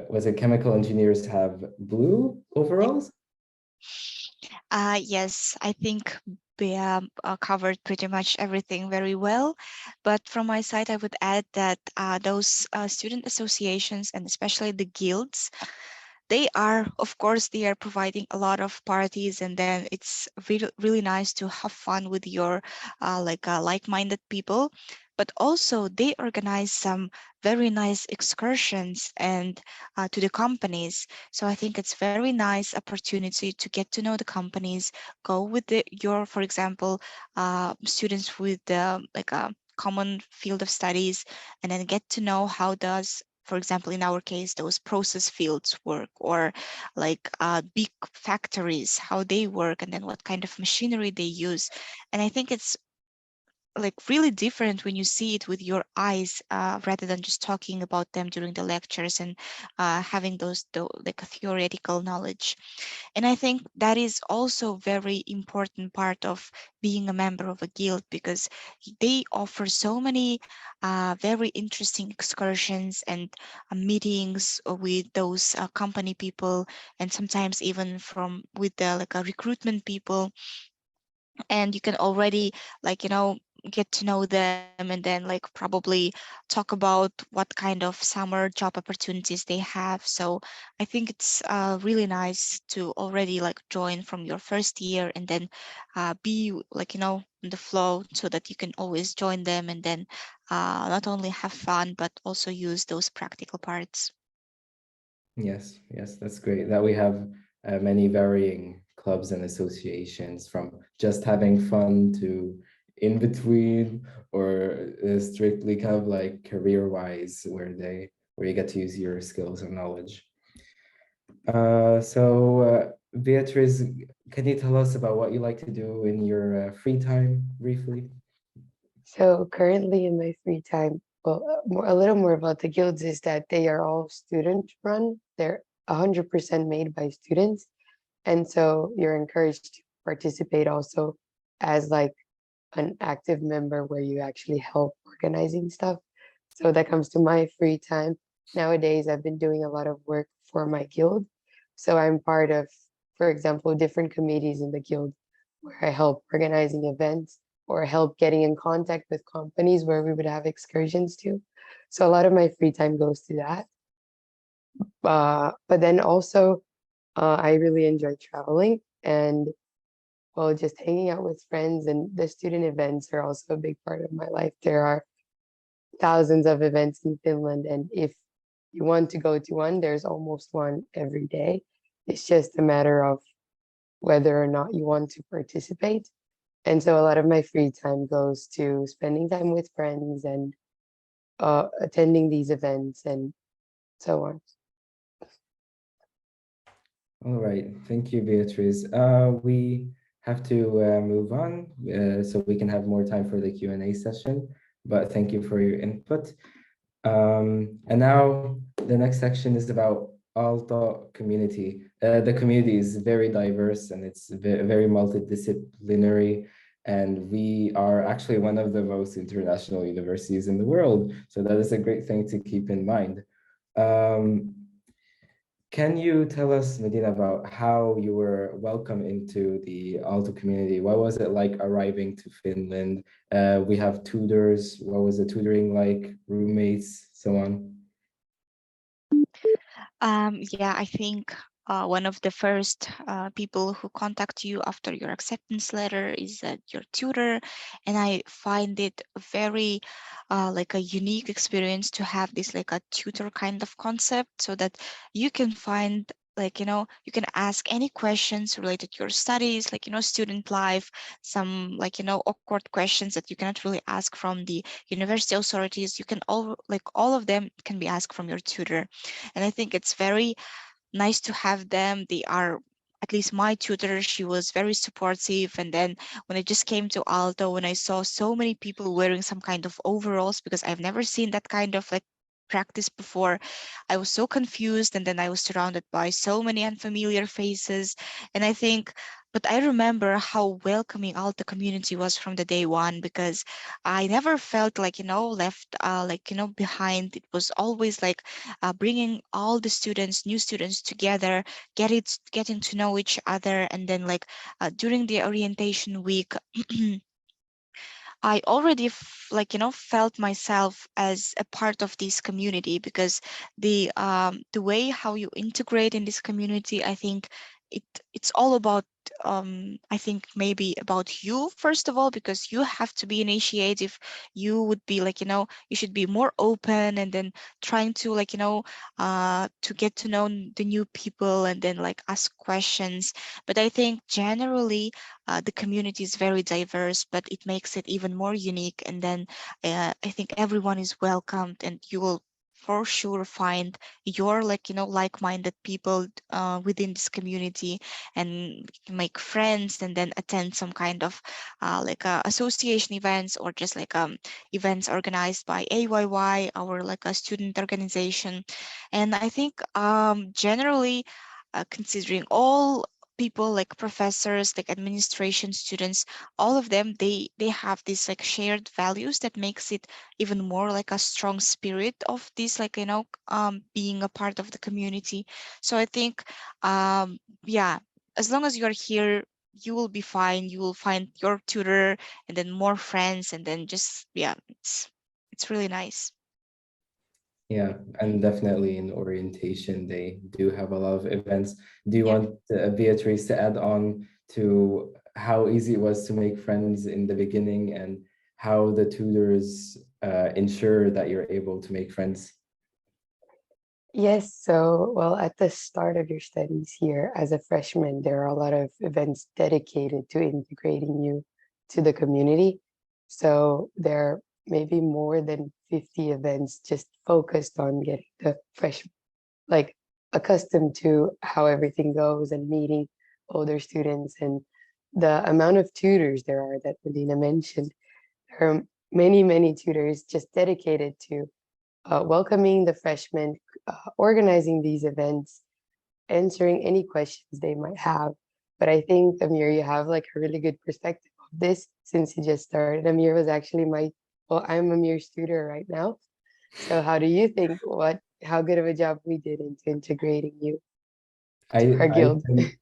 was it chemical engineers have blue overalls? Yes, I think Bea covered pretty much everything very well. But from my side, I would add that those student associations and especially the guilds, they are, of course, they are providing a lot of parties, and then it's really, really nice to have fun with your like-minded people. But also they organize some very nice excursions and to the companies. So I think it's very nice opportunity to get to know the companies, go with your, for example, students with like a common field of studies, and then get to know how does, for example, in our case, those process fields work, or like big factories, how they work, and then what kind of machinery they use. And I think it's like really different when you see it with your eyes, rather than just talking about them during the lectures and having those like a theoretical knowledge. And I think that is also very important part of being a member of a guild, because they offer so many very interesting excursions and meetings with those company people, and sometimes even from with the like a recruitment people. And you can already like get to know them, and then like probably talk about what kind of summer job opportunities they have. So I think it's really nice to already like join from your first year, and then be like in the flow, so that you can always join them, and then not only have fun but also use those practical parts. Yes, yes, that's great that we have many varying clubs and associations, from just having fun to in between, or strictly kind of like career-wise, where you get to use your skills and knowledge. Beatrice, can you tell us about what you like to do in your free time briefly? So currently in my free time, well, a little more about the guilds is that they are all student run. They're 100% made by students. And so you're encouraged to participate also as like an active member where you actually help organizing stuff. So that comes to my free time. Nowadays, I've been doing a lot of work for my guild. So I'm part of, for example, different committees in the guild where I help organizing events or help getting in contact with companies where we would have excursions to. So a lot of my free time goes to that. But then also, I really enjoy traveling and well, just hanging out with friends, and the student events are also a big part of my life. There are thousands of events in Finland, and if you want to go to one, there's almost one every day. It's just a matter of whether or not you want to participate. And so a lot of my free time goes to spending time with friends and attending these events and so on. All right, thank you, Beatrice. We have to move on so we can have more time for the Q&A session, but thank you for your input. And now the next section is about Aalto community. The community is very diverse and it's very multidisciplinary, and we are actually one of the most international universities in the world. So that is a great thing to keep in mind. Can you tell us, Medina, about how you were welcomed into the Aalto community? What was it like arriving to Finland? We have tutors. What was the tutoring like? Roommates, so on. Yeah, I think one of the first people who contact you after your acceptance letter is your tutor, and I find it very like a unique experience to have this like a tutor kind of concept, so that you can find like you can ask any questions related to your studies, like student life, some like awkward questions that you cannot really ask from the university authorities. You can all of them can be asked from your tutor, and I think it's very nice to have them. They are, at least my tutor, she was very supportive. And then when I just came to Aalto, when I saw so many people wearing some kind of overalls, because I've never seen that kind of like practice before, I was so confused. And then I was surrounded by so many unfamiliar faces. And I think, but I remember how welcoming Aalto community was from the day one, because I never felt like left behind. It was always like bringing all the students, new students together, getting to know each other. And then like during the orientation week, I already felt myself as a part of this community, because the way how you integrate in this community, I think it's all about I think maybe about you first of all, because you have to be initiative. You would be like you should be more open, and then trying to to get to know the new people, and then like ask questions. But I think generally the community is very diverse, but it makes it even more unique. And then I think everyone is welcomed, and you will for sure find your like-minded people within this community, and make friends, and then attend some kind of association events, or just events organized by AYY, our a student organization. And I think generally, considering all people, like professors, like administration students, all of them, they have these shared values that makes it even more like a strong spirit of this being a part of the community. So I think yeah, as long as you're here, you will be fine. You will find your tutor, and then more friends, and then just yeah, it's really nice. Yeah, and definitely in orientation, they do have a lot of events. Do you Yeah. want Beatrice to add on to how easy it was to make friends in the beginning and how the tutors ensure that you're able to make friends? Yes, so well, at the start of your studies here as a freshman, there are a lot of events dedicated to integrating you to the community. So there may be more than 50 events just focused on getting the fresh, like accustomed to how everything goes and meeting older students. And the amount of tutors there are that Medina mentioned, there are many, many tutors just dedicated to welcoming the freshmen, organizing these events, answering any questions they might have. But I think, Amir, you have like a really good perspective of this since you just started. Amir was actually well, I'm Amir's tutor right now. So how do you think how good of a job we did into integrating you to I our I guild? think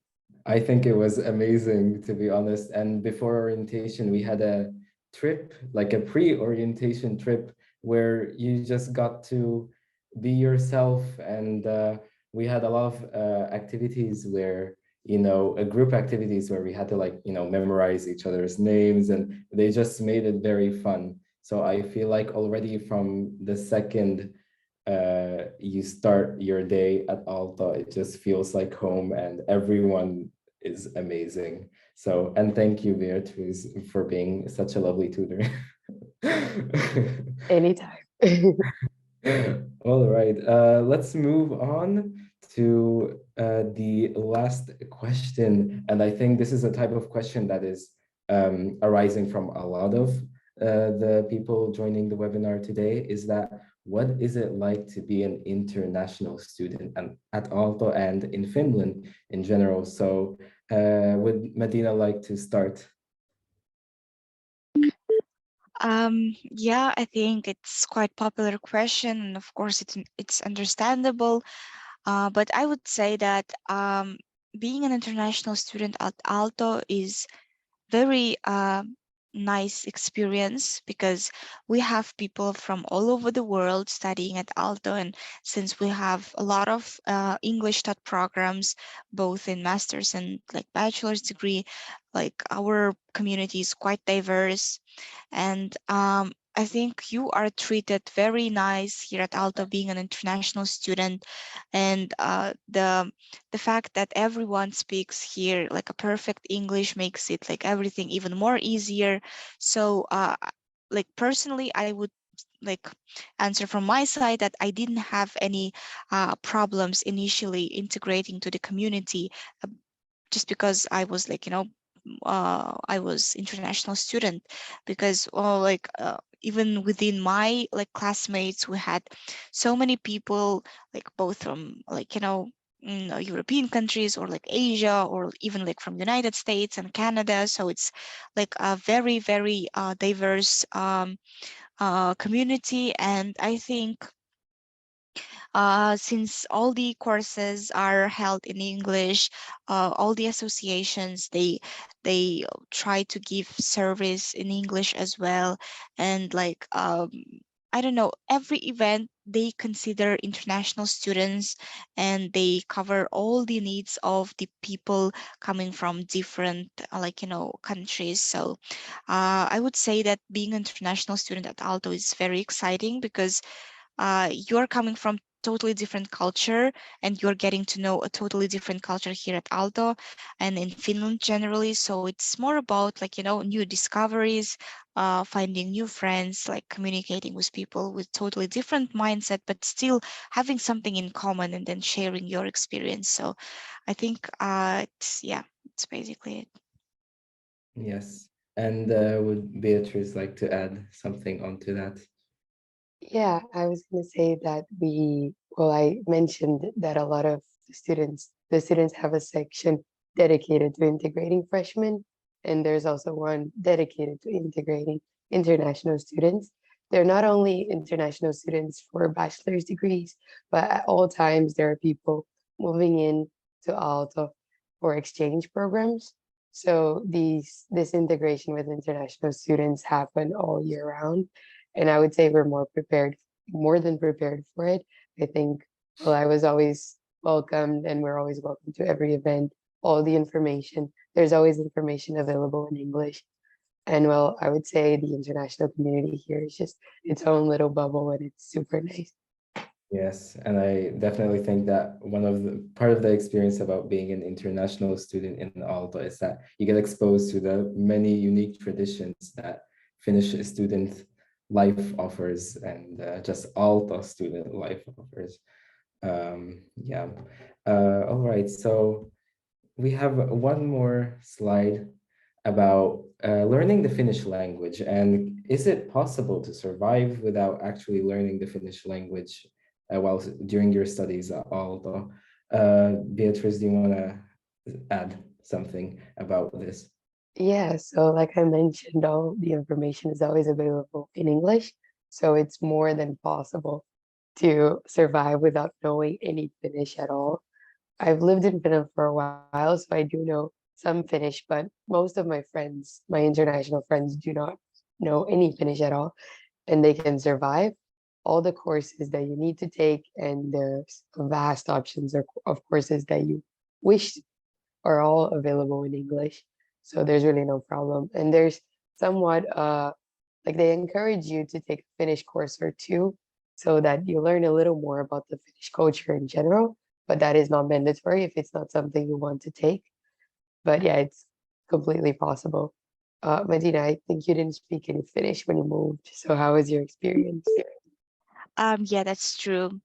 I think it was amazing, to be honest. And before orientation, we had a trip, like a pre-orientation trip, where you just got to be yourself. And we had a lot of activities where, group activities where we had to memorize each other's names, and they just made it very fun. So I feel like already from the second you start your day at Aalto, it just feels like home, and everyone is amazing. So, and thank you, Beatrice, for being such a lovely tutor. Anytime. All right, let's move on to the last question. And I think this is a type of question that is arising from a lot of the people joining the webinar today, is that what is it like to be an international student at Aalto and in Finland in general? So would Medina like to start? Yeah, I think it's quite popular question, and of course it's understandable. But I would say that being an international student at Aalto is very nice experience, because we have people from all over the world studying at Aalto, and since we have a lot of English taught programs, both in master's and bachelor's degree, our community is quite diverse. And I think you are treated very nice here at Aalto, being an international student, and the fact that everyone speaks here a perfect English makes it everything even more easier. So personally, I would answer from my side that I didn't have any problems initially integrating to the community, uh, just because I was I was international student, because even within my classmates, we had so many people both from European countries, or Asia, or even from United States and Canada. So it's a very, very diverse community. And I think since all the courses are held in English, all the associations, they try to give service in English as well. And I don't know, every event they consider international students, and they cover all the needs of the people coming from different countries. So I would say that being an international student at Aalto is very exciting, because you're coming from totally different culture, and you're getting to know a totally different culture here at Aalto and in Finland generally. So it's more about like, new discoveries, finding new friends, like communicating with people with totally different mindset, but still having something in common and then sharing your experience. So I think it's basically it. Yes. And would Beatrice like to add something onto that? Yeah, I was going to say that I mentioned that a lot of the students have a section dedicated to integrating freshmen, and there's also one dedicated to integrating international students. They're not only international students for bachelor's degrees, but at all times there are people moving in to Aalto for exchange programs. So this integration with international students happen all year round, and I would say we're more than prepared for it. I think, well, I was always welcomed, and we're always welcome to every event. All the information, there's always information available in English. And well, I would say the international community here is just its own little bubble, and it's super nice. Yes, and I definitely think that part of the experience about being an international student in Aalto is that you get exposed to the many unique traditions that Finnish student life offers, and just Aalto student life offers. Yeah. All right. So we have one more slide about learning the Finnish language, and is it possible to survive without actually learning the Finnish language while during your studies at Aalto? Beatrice, do you want to add something about this? Yeah, so like I mentioned, all the information is always available in English. So it's more than possible to survive without knowing any Finnish at all. I've lived in Finland for a while, so I do know some Finnish, but most of my friends, my international friends, do not know any Finnish at all, and they can survive all the courses that you need to take, and there's vast options of courses that you wish are all available in English. So there's really no problem. And there's somewhat like they encourage you to take a Finnish course or two so that you learn a little more about the Finnish culture in general, but that is not mandatory if it's not something you want to take. But yeah, it's completely possible. Medina, I think you didn't speak any Finnish when you moved. So how was your experience? Yeah, that's true.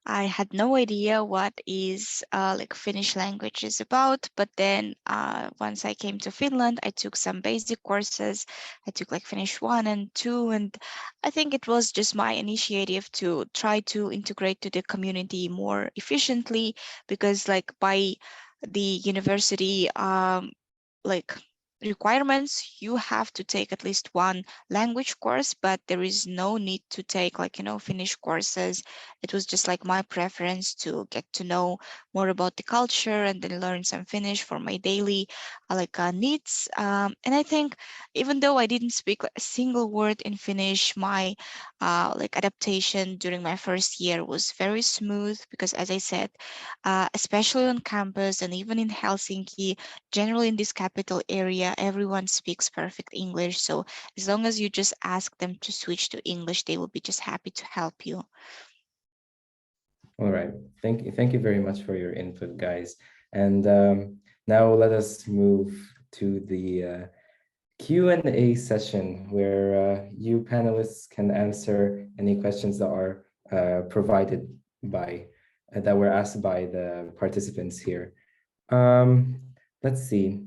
I had no idea what is like Finnish language is about, but then once I came to Finland, I took some basic courses. I took like Finnish 1 and 2, and I think it was just my initiative to try to integrate to the community more efficiently, because like by the university like requirements, you have to take at least one language course, but there is no need to take like Finnish courses. It was just like my preference to get to know more about the culture and then learn some Finnish for my daily needs. And I think even though I didn't speak a single word in Finnish, my adaptation during my first year was very smooth, because as I said, especially on campus and even in Helsinki, generally in this capital area, everyone speaks perfect English. So as long as you just ask them to switch to English, they will be just happy to help you. All right. Thank you very much for your input, guys. And now let us move to the Q&A session, where you panelists can answer any questions that are provided by that were asked by the participants here. Let's see.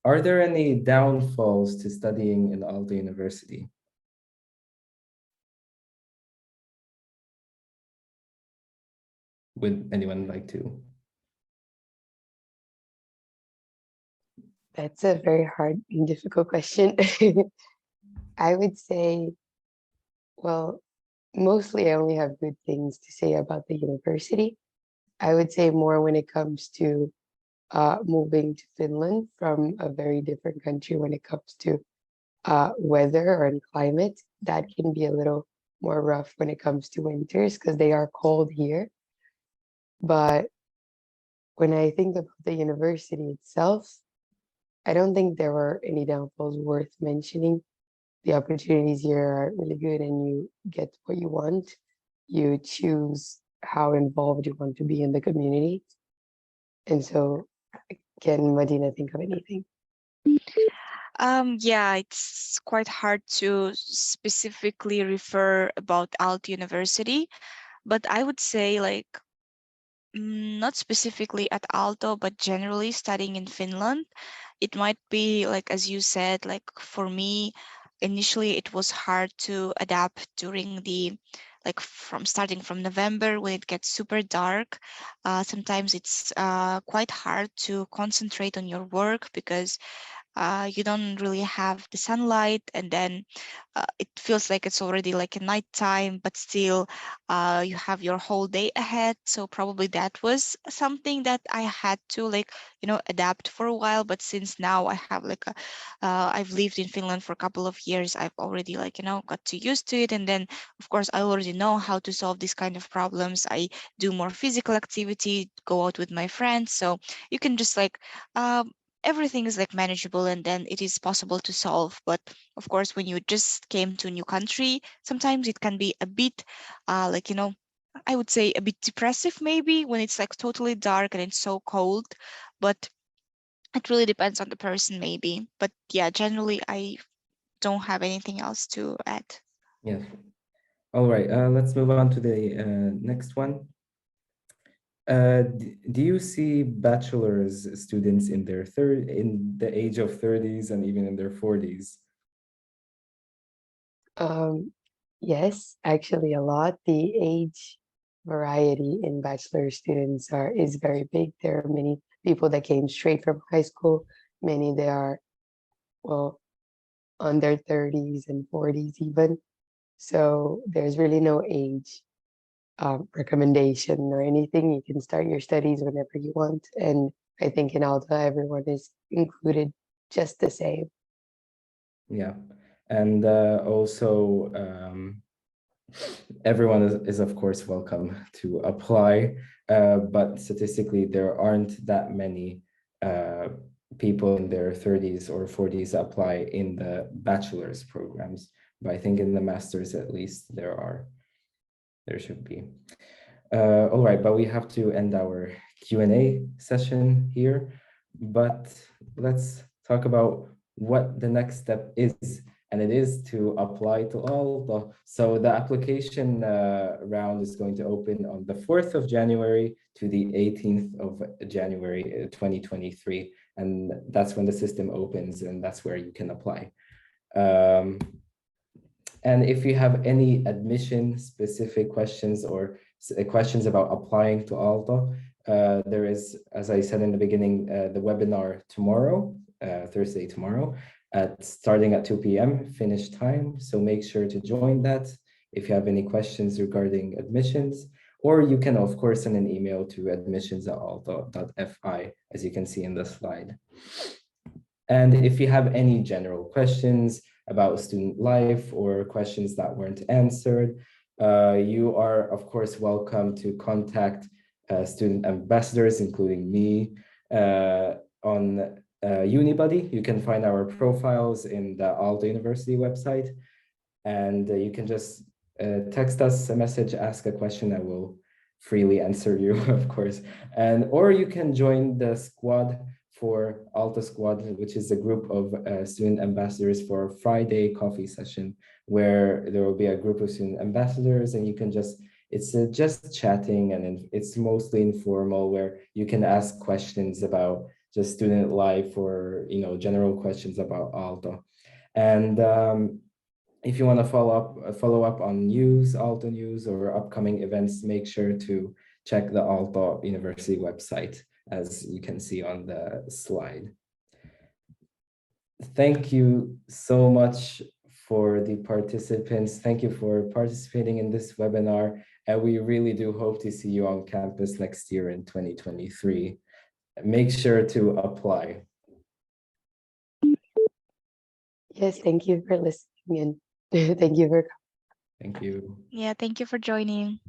Are there any downfalls to studying in Aalto University? Would anyone like to? That's a very hard and difficult question. I would say, well, mostly I only have good things to say about the university. I would say more when it comes to moving to Finland from a very different country when it comes to weather or climate. That can be a little more rough when it comes to winters because they are cold here. But when I think about the university itself, I don't think there were any downfalls worth mentioning. the opportunities here are really good and you get what you want. You choose how involved you want to be in the community. And so, can Medina think of anything? Yeah, it's quite hard to specifically refer about Aalto University, but I would say like not specifically at Aalto, but generally studying in Finland. It might be like, as you said, like for me, initially it was hard to adapt during the, like from starting from November when it gets super dark. Sometimes it's quite hard to concentrate on your work because you don't really have the sunlight, and then it feels like it's already like a night time, but still you have your whole day ahead. So probably that was something that I had to like, adapt for a while. But since now I have like I've lived in Finland for a couple of years, I've already like, got to used to it. And then of course I already know how to solve these kind of problems. I do more physical activity, go out with my friends. So you can just like, everything is like manageable, and then it is possible to solve. But of course, when you just came to a new country, sometimes it can be a bit like, I would say a bit depressive maybe when it's like totally dark and it's so cold. But it really depends on the person maybe. But yeah, generally I don't have anything else to add. Yes. All right, let's move on to the next one. Do you see bachelor's students in their in the age of 30s and even in their 40s? Yes, actually a lot. The age variety in bachelor students is very big. There are many people that came straight from high school. Many that are, well, on their 30s and 40s even. So there's really no age recommendation or anything. You can start your studies whenever you want. And I think in Aalto, everyone is included just the same. Yeah, and also everyone is of course welcome to apply, but statistically there aren't that many people in their 30s or 40s apply in the bachelor's programs, but I think in the master's at least there should be. All right, but we have to end our Q&A session here, but let's talk about what the next step is, and it is to apply to Aalto. So the application round is going to open on the 4th of January to the 18th of January 2023, and that's when the system opens, and that's where you can apply. And if you have any admission specific questions or questions about applying to Aalto, there is, as I said in the beginning, the webinar tomorrow, Thursday tomorrow, starting at 2 p.m. Finnish time. So make sure to join that if you have any questions regarding admissions, or you can of course send an email to admissions@aalto.fi, as you can see in the slide. And if you have any general questions about student life or questions that weren't answered, you are of course welcome to contact student ambassadors, including me, on Unibuddy. You can find our profiles in the Aalto University website, and you can just text us a message, ask a question. I will freely answer you, of course. Or you can join the squad for Aalto Squad, which is a group of student ambassadors for a Friday coffee session, where there will be a group of student ambassadors, and you can it's just chatting, and it's mostly informal, where you can ask questions about just student life or general questions about Aalto. And if you want to follow up on news, Aalto news, or upcoming events, make sure to check the Aalto University website, as you can see on the slide. Thank you so much for the participants. Thank you for participating in this webinar. And we really do hope to see you on campus next year in 2023. Make sure to apply. Yes, thank you for listening and thank you for Thank you. Yeah, thank you for joining.